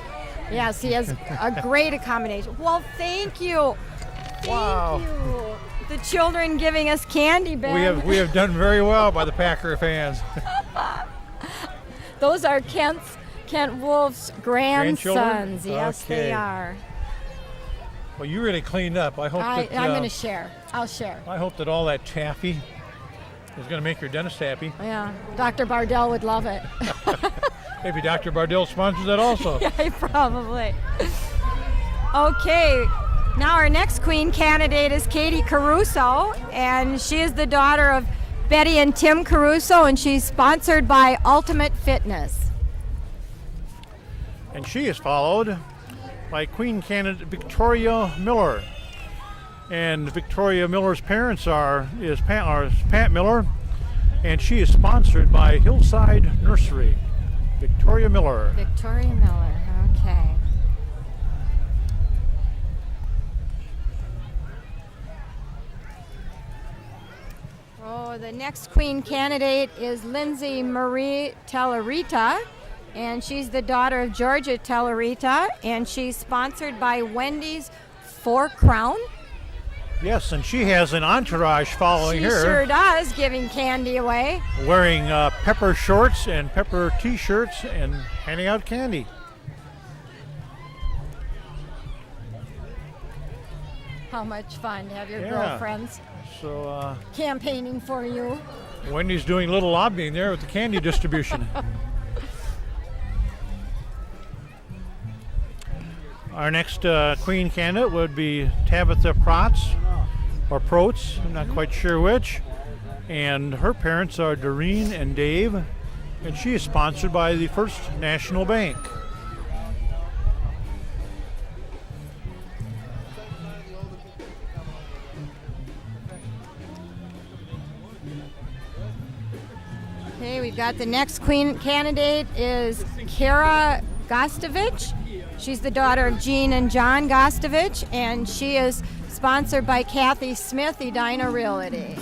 Yes, he has a great accommodation. Well, thank you.
Wow.
Thank you. The children giving us candy, Ben.
We have done very well by the Packer fans.
Those are Kent Wolf's
Grandchildren?
grandsons. Yes,
Okay.
they are.
Well, you really cleaned up. I hope
I'm
that
going to share. I'll share.
I hope that all that taffy is going to make your dentist happy.
Yeah, Dr. Bardell would love it.
Maybe Dr. Bardell sponsors that also.
Yeah, probably. Okay, now our next queen candidate is Katie Caruso, and she is the daughter of Betty and Tim Caruso, and she's sponsored by Ultimate Fitness.
And she is followed by Queen candidate Victoria Miller. And Victoria Miller's parents are Pat Miller, and she is sponsored by Hillside Nursery. Victoria Miller.
Victoria Miller, okay. Oh, the next queen candidate is Lindsay Marie Tellerita, and she's the daughter of Georgia Tellerita, and she's sponsored by Wendy's Four Crown.
Yes, and she has an entourage following
She
her,
sure does, giving candy away.
wearing pepper shorts and pepper t-shirts and handing out candy.
How much fun to have your
Yeah.
girlfriends
So
campaigning for you.
Wendy's doing a little lobbying there with the candy distribution. Our next queen candidate would be Tabitha Protz, or Protz, I'm not quite sure which. And her parents are Doreen and Dave, and she is sponsored by the First National Bank.
Okay, we've got the next queen candidate is Kara Gostovich. She's the daughter of Jean and John Gostovich, and she is sponsored by Kathy Smith, Edina Realty.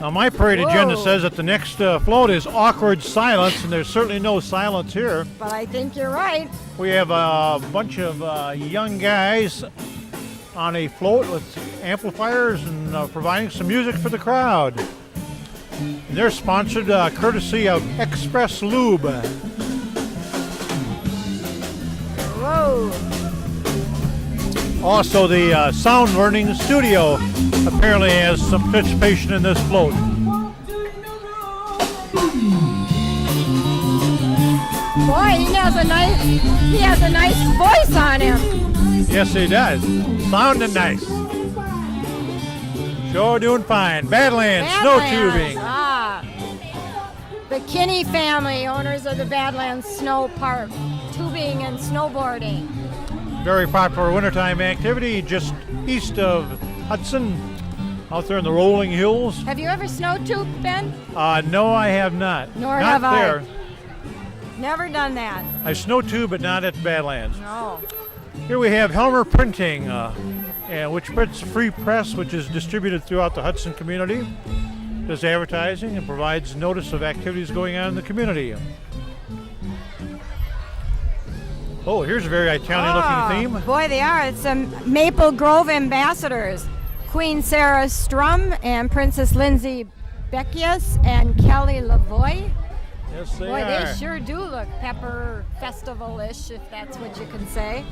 Now my parade agenda
Whoa.
says that the next float is awkward silence, and there's certainly no silence here.
But I think you're right.
We have a bunch of young guys on a float with amplifiers and providing some music for the crowd. And they're sponsored courtesy of Express Lube.
Whoa.
Also, the Sound Learning Studio apparently has some participation in this float.
Boy, he has a nice voice on him.
Yes, he does. Sounding nice. Sure doing fine. Badlands, snow tubing.
Ah. The Kinney family, owners of the Badlands Snow Park, tubing and snowboarding.
Very popular wintertime activity just east of Hudson, out there in the rolling hills.
Have you ever snow tubed, Ben?
No, I have not.
Nor
not
have I.
there.
Never done that.
I snow tube, but not at the Badlands.
No.
Here we have Helmer Printing, which prints free press, which is distributed throughout the Hudson community, does advertising, and provides notice of activities going on in the community. Oh, here's a very Italian-looking theme.
Boy, they are. It's some Maple Grove ambassadors. Queen Sarah Strum and Princess Lindsay Beckius and Kelly Lavoie.
Yes, they
Boy,
are.
they sure do look pepper festival-ish, if that's what you can say.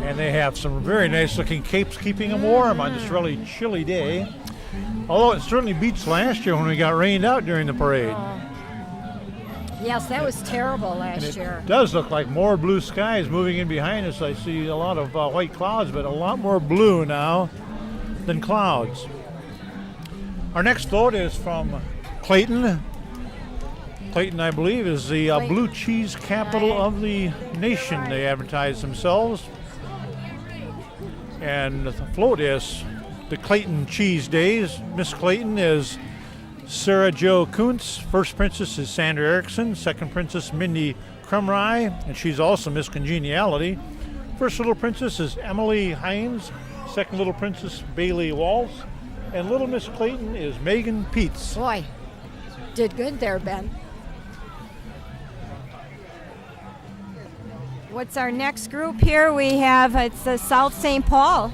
And they have some very nice-looking capes keeping them warm on this really chilly day. Although it certainly beats last year when we got rained out during the parade.
Yes, that was terrible last year.
It does look like more blue skies moving in behind us. I see a lot of white clouds, but a lot more blue now than clouds. Our next float is from Clayton. Clayton, I believe, is the
Clayton.
blue cheese capital
Right.
of the nation. They advertise themselves. And the float is the Clayton Cheese Days. Miss Clayton is Sarah Jo Kuntz. First princess is Sandra Erickson. Second princess, Mindy Krumrye, and she's also Miss Congeniality. First little princess is Emily Hines. Second little princess, Bailey Walsh. And little Miss Clayton is Megan Peets.
Boy, did good there, Ben. What's our next group here? We have, it's the South St. Paul.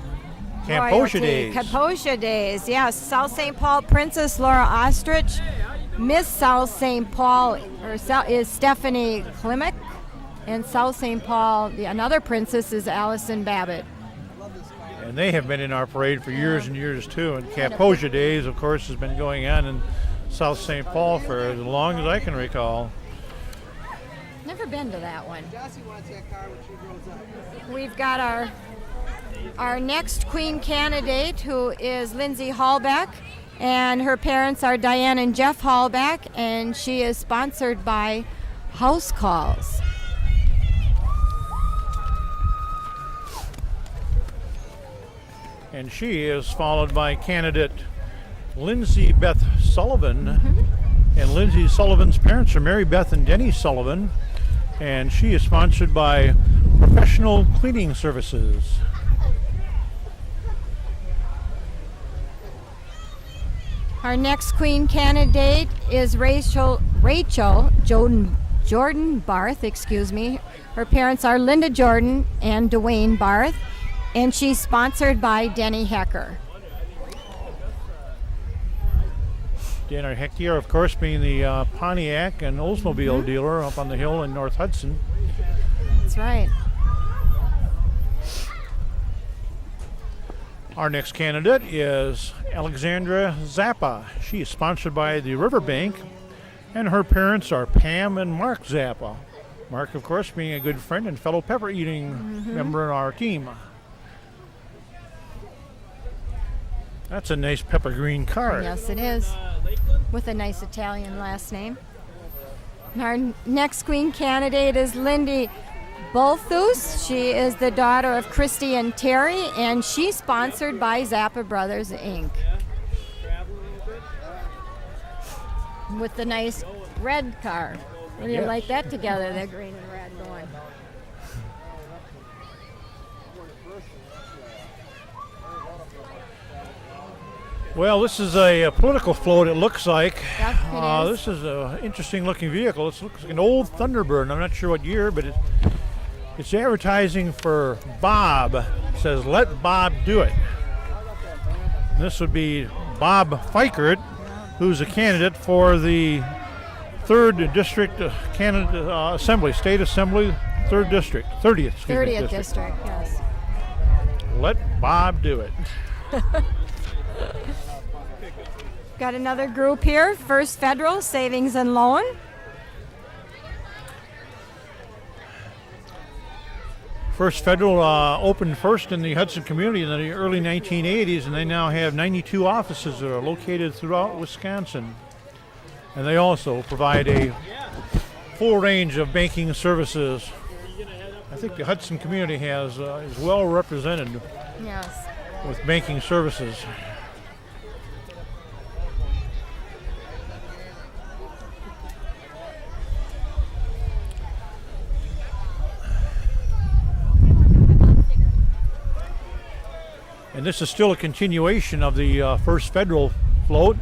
Camposia
Royalty.
Days.
Camposia Days, yes. South St. Paul Princess Laura Ostrich. Miss South St. Paul is Stephanie Klimek. And South St. Paul, another princess, is Allison Babbitt.
And they have been in our parade for years and years too. And Camposia Days, of course, has been going on in South St. Paul for as long as I can recall.
Never been to that one. We've got our next queen candidate, who is Lindsay Hallbeck, and her parents are Diane and Jeff Hallbeck, and she is sponsored by House Calls.
And she is followed by candidate Lindsay Beth Sullivan. And Lindsay Sullivan's parents are Mary Beth and Denny Sullivan. And she is sponsored by Professional Cleaning Services.
Our next queen candidate is Rachel Jordan Barth, excuse me. Her parents are Linda Jordan and Dwayne Barth, and she's sponsored by Denny Hecker.
Danner Hecker, of course, being the Pontiac and Oldsmobile dealer up on the hill in North Hudson.
That's right.
Our next candidate is Alexandra Zappa. She is sponsored by the Riverbank, and her parents are Pam and Mark Zappa. Mark, of course, being a good friend and fellow pepper eating member in our team. That's a nice pepper green card.
Yes, it is. With a nice Italian last name. And our next queen candidate is Lindy Bolthus. She is the daughter of Christy and Terry, and she's sponsored by Zappa Brothers Inc. With the nice red car. What do you
Yes.
like that together, the green and red going?
Well, this is a political float, it looks like.
Yep, it is.
This is an interesting looking vehicle. It looks like an old Thunderbird. I'm not sure what year, but it's advertising for Bob. It says, "Let Bob do it." And this would be Bob Fikert, who's a candidate for the 3rd District Canada Assembly, State Assembly, 3rd District, 30th, excuse me,
30th district, yes.
Let Bob do it.
Got another group here, First Federal Savings and Loan.
First Federal opened first in the Hudson community in the early 1980s, and they now have 92 offices that are located throughout Wisconsin. And they also provide a full range of banking services. I think the Hudson community is well represented
Yes.
with banking services. And this is still a continuation of the First Federal float.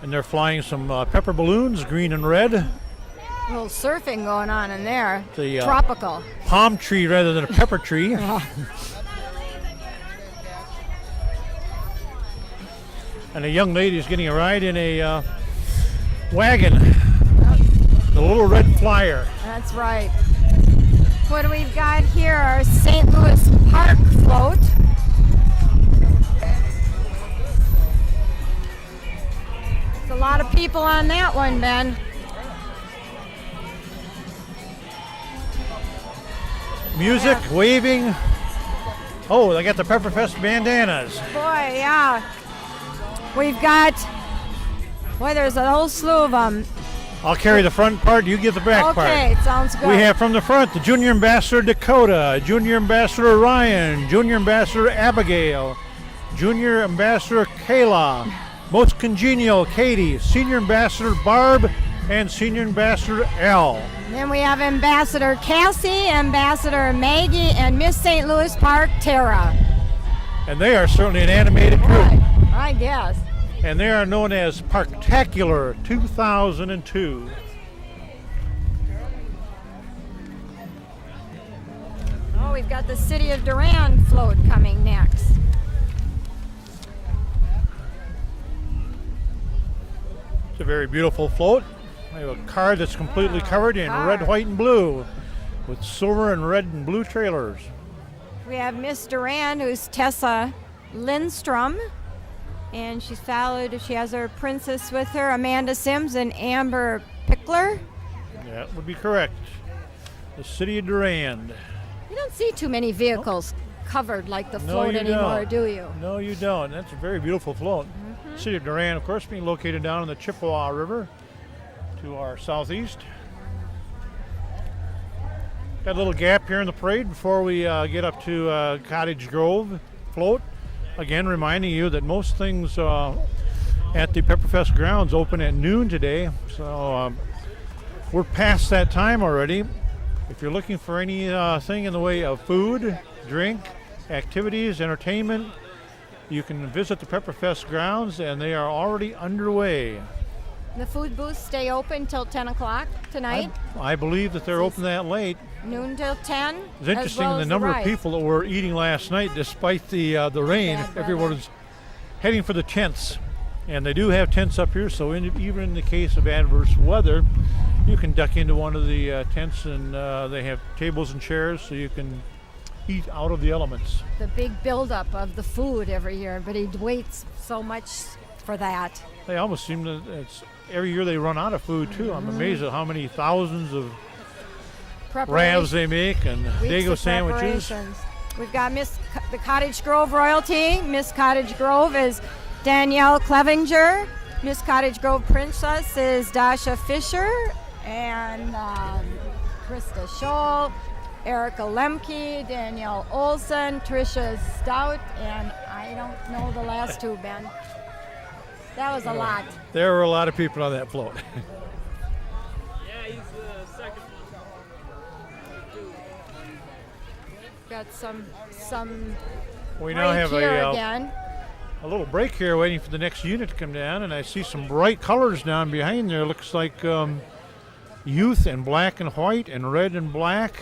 And they're flying some pepper balloons, green and red.
A little surfing going on in there.
The,
Tropical.
Palm tree rather than a pepper tree. And a young lady is getting a ride in a wagon. The Little Red Flyer.
That's right. What we've got here are St. Louis Park float. There's a lot of people on that one, Ben.
Music,
Yeah.
waving. Oh, they got the Pepperfest bandanas.
Boy, yeah. We've got, boy, there's a whole slew of them.
I'll carry the front part, you get the back part.
Okay, sounds good.
We have from the front the Junior Ambassador Dakota, Junior Ambassador Ryan, Junior Ambassador Abigail, Junior Ambassador Kayla, Most Congenial Katie, Senior Ambassador Barb, and Senior Ambassador Al.
Then we have Ambassador Cassie, Ambassador Maggie, and Miss St. Louis Park Tara.
And they are certainly an animated group.
I guess.
And they are known as Parktacular 2002.
Oh, we've got the City of Durand float coming next.
It's a very beautiful float. We have a car that's completely covered in
car.
red, white, and blue with silver and red and blue trailers.
We have Miss Durand, who's Tessa Lindstrom. And she's followed, she has her princess with her, Amanda Sims and Amber Pickler.
That would be correct. The City of Durand.
You don't see too many vehicles covered like the float
you
anymore,
don't.
do you?
No, you don't. That's a very beautiful float. City of Durand, of course, being located down in the Chippewa River to our southeast. Got a little gap here in the parade before we get up to Cottage Grove float. Again, reminding you that most things at the Pepperfest grounds open at noon today. So we're past that time already. If you're looking for anything in the way of food, drink, activities, entertainment, you can visit the Pepperfest grounds, and they are already underway.
The food booths stay open till 10 o'clock tonight,
I believe that they're open that late.
noon till 10.
It's interesting the number of people that were eating last night, despite the rain.
Bad weather.
Everyone was heading for the tents, and they do have tents up here. So even in the case of adverse weather, you can duck into one of the tents, and they have tables and chairs, so you can eat out of the elements.
The big buildup of the food every year, but he waits so much for that.
They almost seem to. Every year they run out of food too. I'm amazed at how many thousands of ravs they make and
Weeks
Dago
of
sandwiches.
preparations. We've got the Cottage Grove royalty. Miss Cottage Grove is Danielle Clevenger. Miss Cottage Grove princess is Dasha Fisher and Krista Scholl, Erica Lemke, Danielle Olson, Tricia Stout, and I don't know the last two, Ben. That was a lot.
There were a lot of people on that float.
Yeah, he's the second
Got some
We now
break
have
here again.
a little break here waiting for the next unit to come down, and I see some bright colors down behind there. Looks like youth and black and white and red and black.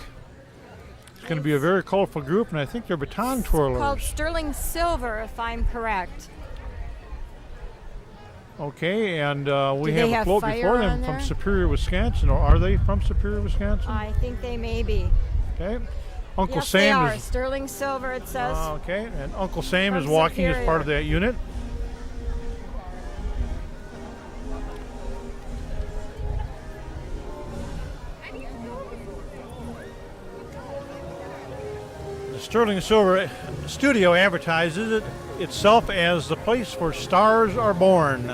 It's going to be a very colorful group, and I think they're baton twirlers.
Called Sterling Silver, if I'm correct.
Okay, and we
Do
have
they
a
have
float
fire
before them
on
from
there?
Superior, Wisconsin. Or are they from Superior, Wisconsin?
I think they may be.
Okay. Uncle
Yes, they
Sam
are.
is
Sterling Silver, it says.
okay, and Uncle Sam is
From
walking as part of
Superior.
that unit. The Sterling Silver Studio advertises itself as the place where stars are born.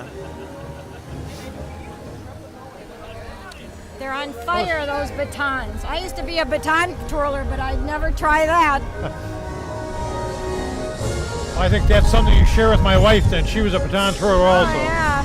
They're on fire, those batons. I used to be a baton twirler, but I'd never try that.
I think that's something you share with my wife then. She was a baton twirler also.
Oh, yeah.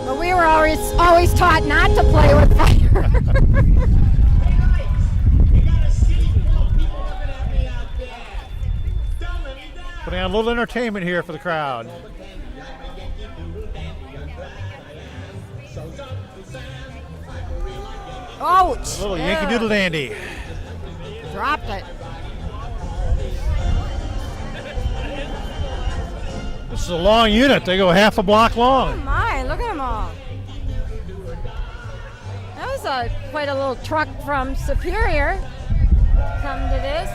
But we were always taught not to play with fire.
Putting on a little entertainment here for the crowd.
Ouch!
A little Yankee Doodle Dandy.
Dropped it.
This is a long unit. They go half a block
Oh
long.
my, look at them all. That was quite a little truck from Superior. Come to this.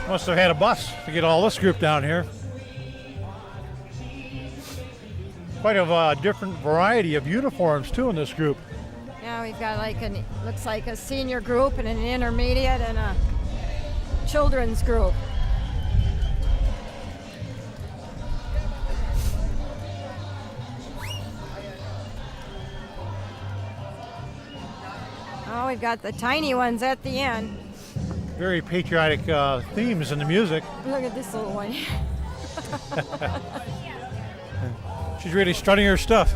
Must have had a bus to get all this group down here. Quite a different variety of uniforms too in this group.
Yeah, we've got like looks like a senior group and an intermediate and a children's group. Oh, we've got the tiny ones at the end.
Very patriotic themes in the music.
Look at this little one.
She's really strutting her stuff.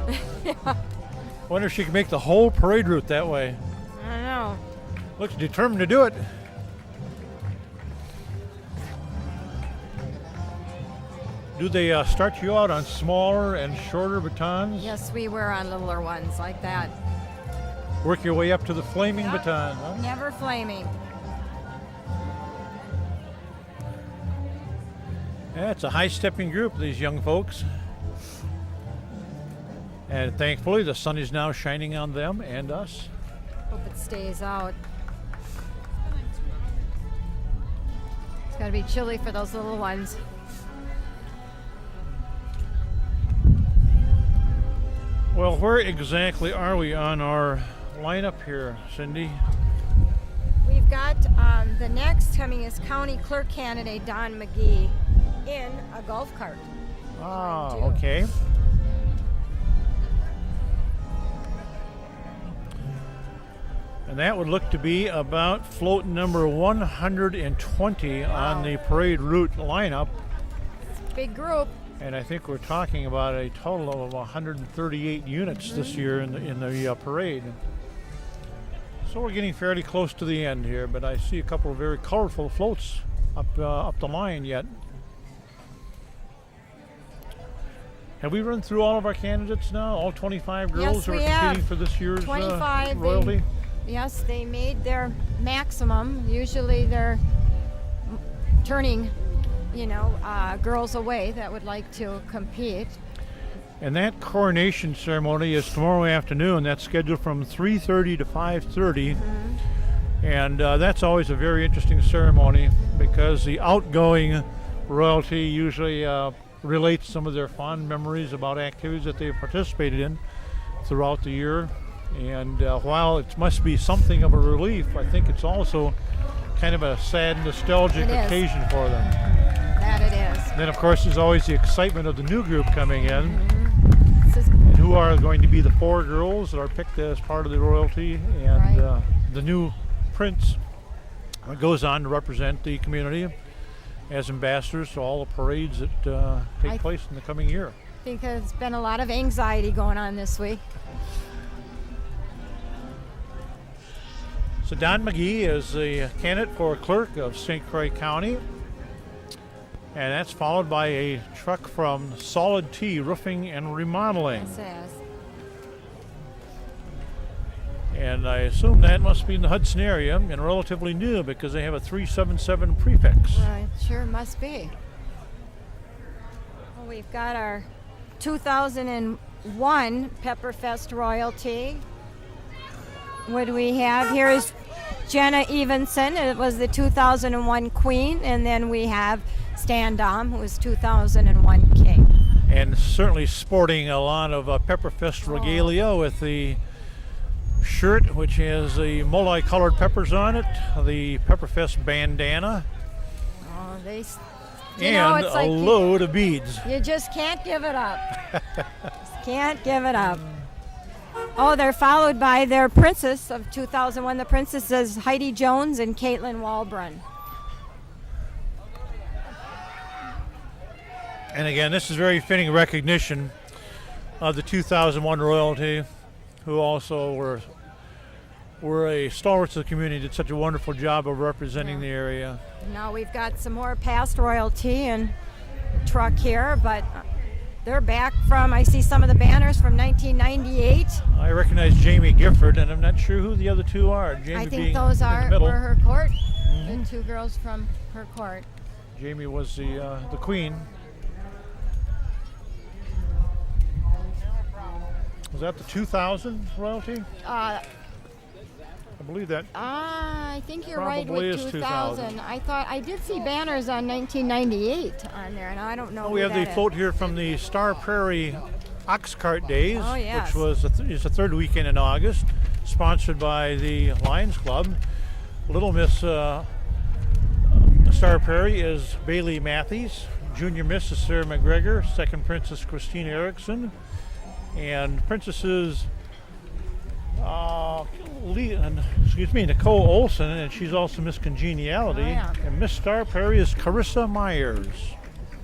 Wonder if she can make the whole parade route that way.
I don't know.
Looks determined to do it. Do they start you out on smaller and shorter batons?
Yes, we were on littler ones like that.
Work your way up to the flaming baton, huh?
Never flaming.
Yeah, it's a high-stepping group, these young folks. And thankfully, the sun is now shining on them and us.
Hope it stays out. It's got to be chilly for those little ones.
Well, where exactly are we on our lineup here, Cindy?
We've got the next coming is County Clerk candidate Don McGee in a golf cart.
Ah,
Line two.
okay. And that would look to be about float number 120 on the parade route lineup.
Big group.
And I think we're talking about a total of 138 units this year in the parade. So we're getting fairly close to the end here, but I see a couple of very colorful floats up the line yet. Have we run through all of our candidates now? All 25 girls
Yes,
who are
we
competing
have.
for this year's
25
royalty?
Yes, they made their maximum. Usually they're turning, girls away that would like to compete.
And that coronation ceremony is tomorrow afternoon. That's scheduled from 3:30 to 5:30. And that's always a very interesting ceremony because the outgoing royalty usually relates some of their fond memories about activities that they've participated in throughout the year. And while it must be something of a relief, I think it's also kind of a sad, nostalgic
It is.
occasion for them.
That it is.
Then, of course, there's always the excitement of the new group coming in.
This is
And who are going to be the 4 girls that are picked as part of the royalty, and
Right.
the new prince goes on to represent the community as ambassadors to all the parades that take
I-
place in the coming year.
I think there's been a lot of anxiety going on this week.
So Don McGee is the candidate for clerk of St. Croix County, and that's followed by a truck from Solid T Roofing and Remodeling.
It says.
And I assume that must be in the Hudson area and relatively new because they have a 377 prefix.
Right, sure must be. Well, we've got our 2001 Pepperfest royalty. What do we have? Here is Jenna Evenson. It was the 2001 Queen. And then we have Stan Dom, who was 2001 King.
And certainly sporting a lot of Pepperfest regalia with the shirt, which has the multicolored peppers on it, the Pepperfest bandana,
Oh, it's
and
like
a load of beads.
you just can't give it up. Just can't give it up. Oh, they're followed by their princess of 2001. The princesses Heidi Jones and Caitlin Walbrun.
And again, this is very fitting recognition of the 2001 royalty, who also were a stalwarts of the community, did such a wonderful job of representing the area.
Now we've got some more past royalty and truck here, but they're back from, I see some of the banners from 1998.
I recognize Jamie Gifford, and I'm not sure who the other two are. Jamie
I
being
think those
in the
were
middle.
her court, the 2 girls from her court.
Jamie was the queen. Was that the 2000 royalty? I believe that.
I think you're right
Probably
with
is
2000. I thought I did see banners on 1998 on there, and I don't know.
We
who
have the
that is.
float here from the Star Prairie Ox Cart Days,
Oh, yes.
which was is the third weekend in August, sponsored by the Lions Club. Little Miss Star Prairie is Bailey Matthews. Junior Miss is Sarah McGregor. Second Princess Christina Erickson. And Princesses Nicole Olson, and she's also Miss Congeniality.
Oh, yeah.
And Miss Star Prairie is Carissa Myers.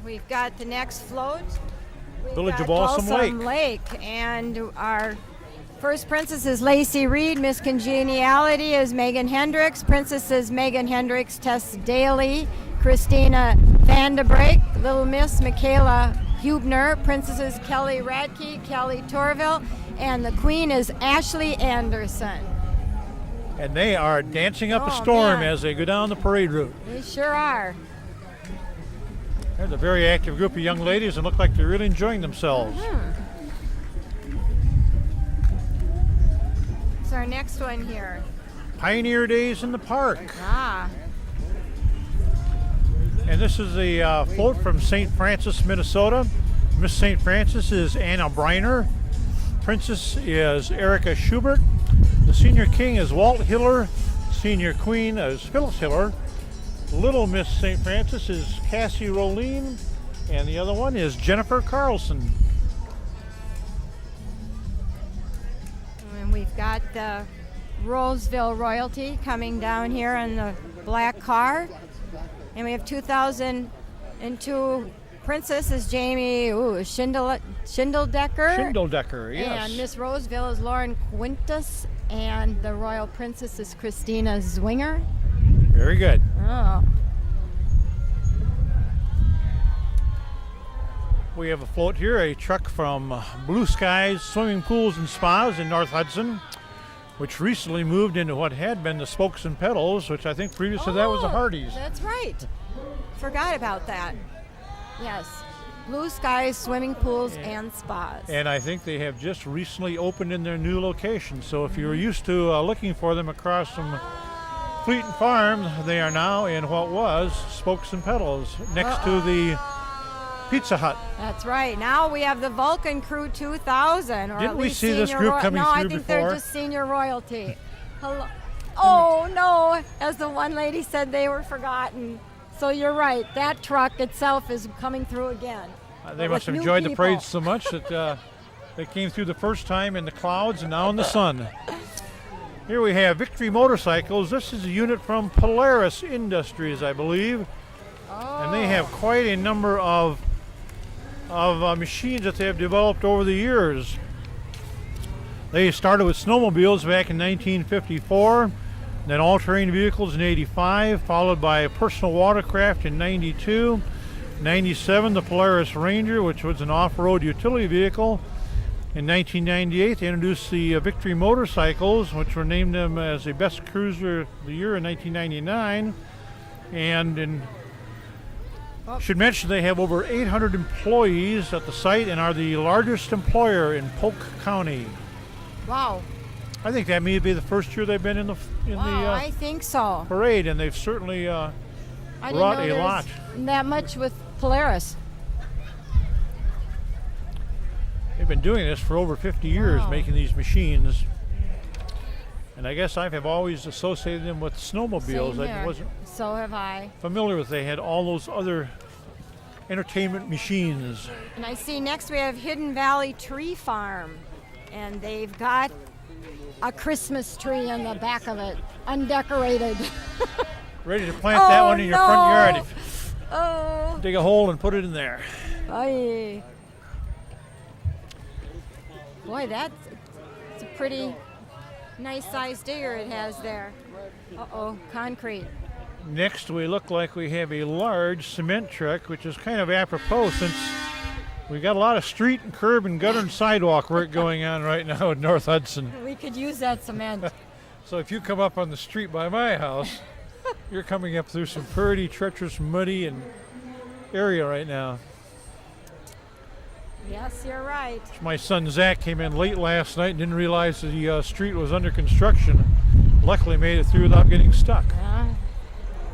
We've got the next float. We've
Village
got
of Balsam
Lake. And our first princess is Lacey Reed. Miss Congeniality is Megan Hendricks. Princesses Megan Hendricks, Tess Daly, Christina Vandebreak, Little Miss Michaela Hubner, Princesses Kelly Radke, Kelly Torville, and the Queen is Ashley Anderson.
And they are dancing up a
Oh,
storm
man.
as they go down the parade route.
They sure are.
There's a very active group of young ladies and look like they're really enjoying themselves.
So our next one here.
Pioneer Days in the Park.
Ah,
And this is a float from St. Francis, Minnesota. Miss St. Francis is Anna Briner. Princess is Erica Schubert. The senior king is Walt Hiller. Senior queen is Phyllis Hiller. Little Miss St. Francis is Cassie Roline. And the other one is Jennifer Carlson.
and we've got the Roseville royalty coming down here in the black car. And we have 2002 Princess is Jamie Schindeldecker.
Schindeldecker, yes.
And Miss Roseville is Lauren Quintus. And the Royal Princess is Christina Zwinger.
Very good.
Oh,
We have a float here, a truck from Blue Skies Swimming Pools and Spas in North Hudson, which recently moved into what had been the Spokes and Pedals, which I think previous to that was the Hardee's.
That's right. Forgot about that. Yes. Blue Skies Swimming Pools and Spas.
And I think they have just recently opened in their new location. So if you were used to looking for them across from Fleeton Farm, they are now in what was Spokes and Pedals, next to the Pizza Hut.
That's right. Now we have the Vulcan Crew 2000. Or
Didn't
at
we
least
see this
senior
group coming
no, I
through
think
before?
they're just senior royalty. Hello. Oh, no. As the one lady said, they were forgotten. So you're right. That truck itself is coming through again.
They
But
must have
with new
enjoyed the
people.
parade so much that they came through the first time in the clouds and now in the sun. Here we have Victory Motorcycles. This is a unit from Polaris Industries, I believe. And they have quite a number of machines that they have developed over the years. They started with snowmobiles back in 1954, then all-terrain vehicles in 85, followed by personal watercraft in 92. 97, the Polaris Ranger, which was an off-road utility vehicle. In 1998, they introduced the Victory Motorcycles, which were named them as the best cruiser of the year in 1999. And should mention they have over 800 employees at the site and are the largest employer in Polk County.
Wow.
I think that may be the first year they've been in the
Wow, I think so.
parade, and they've certainly
I
brought
didn't know
a lot.
there's that much with Polaris.
They've been doing this for over 50 years,
Wow.
making these machines. And I guess I have always associated them with snowmobiles.
Same
I
here.
wasn't
So have I.
familiar with. They had all those other entertainment machines.
And I see next we have Hidden Valley Tree Farm. And they've got a Christmas tree in the back of it, undecorated.
Ready to plant that one in your front yard.
Oh,
Dig a hole and put it in there.
Aye. Boy, it's a pretty nice sized digger it has there. Uh-oh, concrete.
Next, we look like we have a large cement truck, which is kind of apropos since we got a lot of street and curb and gutter and sidewalk work going on right now in North Hudson.
We could use that cement.
So if you come up on the street by my house, you're coming up through some pretty treacherous, muddy and area right now.
Yes, you're right.
My son Zach came in late last night and didn't realize the street was under construction. Luckily made it through without getting stuck.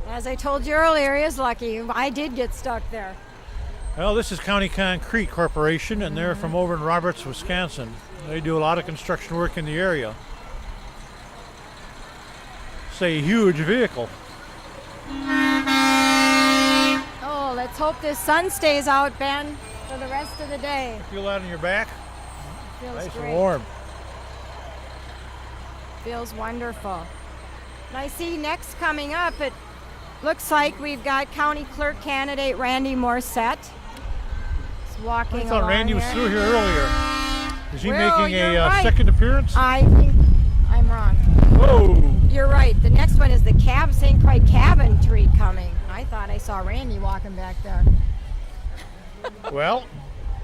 As I told you earlier, he is lucky. I did get stuck there.
Well, this is County Concrete Corporation, and they're from over in Roberts, Wisconsin. They do a lot of construction work in the area. It's a huge vehicle.
Oh, let's hope this sun stays out, Ben, for the rest of the day.
Feel that on your back?
Feels
Nice
great.
and warm.
Feels wonderful. And I see next coming up, it looks like we've got County Clerk candidate Randy Morissette. He's walking
I thought
along
Randy was
here.
through here earlier. Is he
Well,
making
you're
a
right.
second appearance?
I think I'm wrong.
Whoa!
You're right. The next one is the St. Croix cabin tree coming. I thought I saw Randy walking back there.
Well,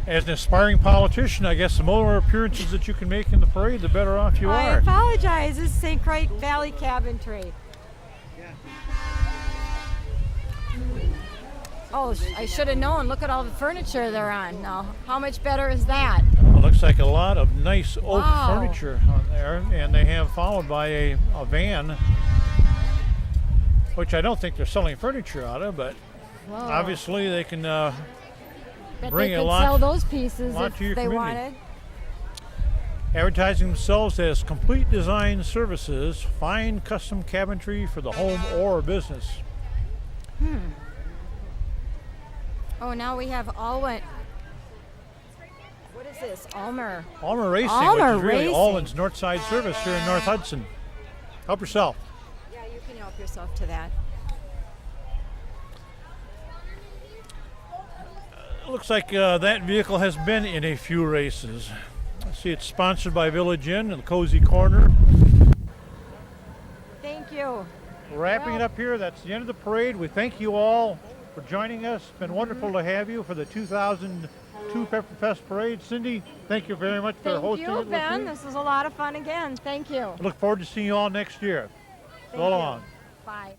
as an aspiring politician, I guess the more appearances that you can make in the parade, the better off you
I
are.
apologize. This is St. Croix Valley cabin tree. Oh, I should have known. Look at all the furniture they're on. Now, how much better is that?
It looks like a lot of nice oak
Wow.
furniture on there, and they have followed by a van, which I don't think they're selling furniture out of, but
Whoa.
obviously they can
Bet
bring
they
a
could
lot-
sell those pieces
lot
if
to your
they
community.
wanted.
advertising themselves as complete design services, fine custom cabinetry for the home or business.
Oh, now we have Alwyn. What is this? Almer.
Almer Racing,
Almer
which is really
Racing.
Alwyn's North Side service here in North Hudson. Help yourself.
Yeah, you can help yourself to that.
It looks like that vehicle has been in a few races. I see it's sponsored by Village Inn and the Cozy Corner.
Thank you.
Wrapping it up here, that's the end of the parade. We thank you all for joining us. It's been wonderful to have you for the 2002 Pepperfest Parade. Cindy, thank you very much for
Thank
hosting
you,
it with
Ben.
you.
This was a lot of fun again. Thank you.
I look forward to seeing you all next year.
Thank
So
you.
long.
Bye.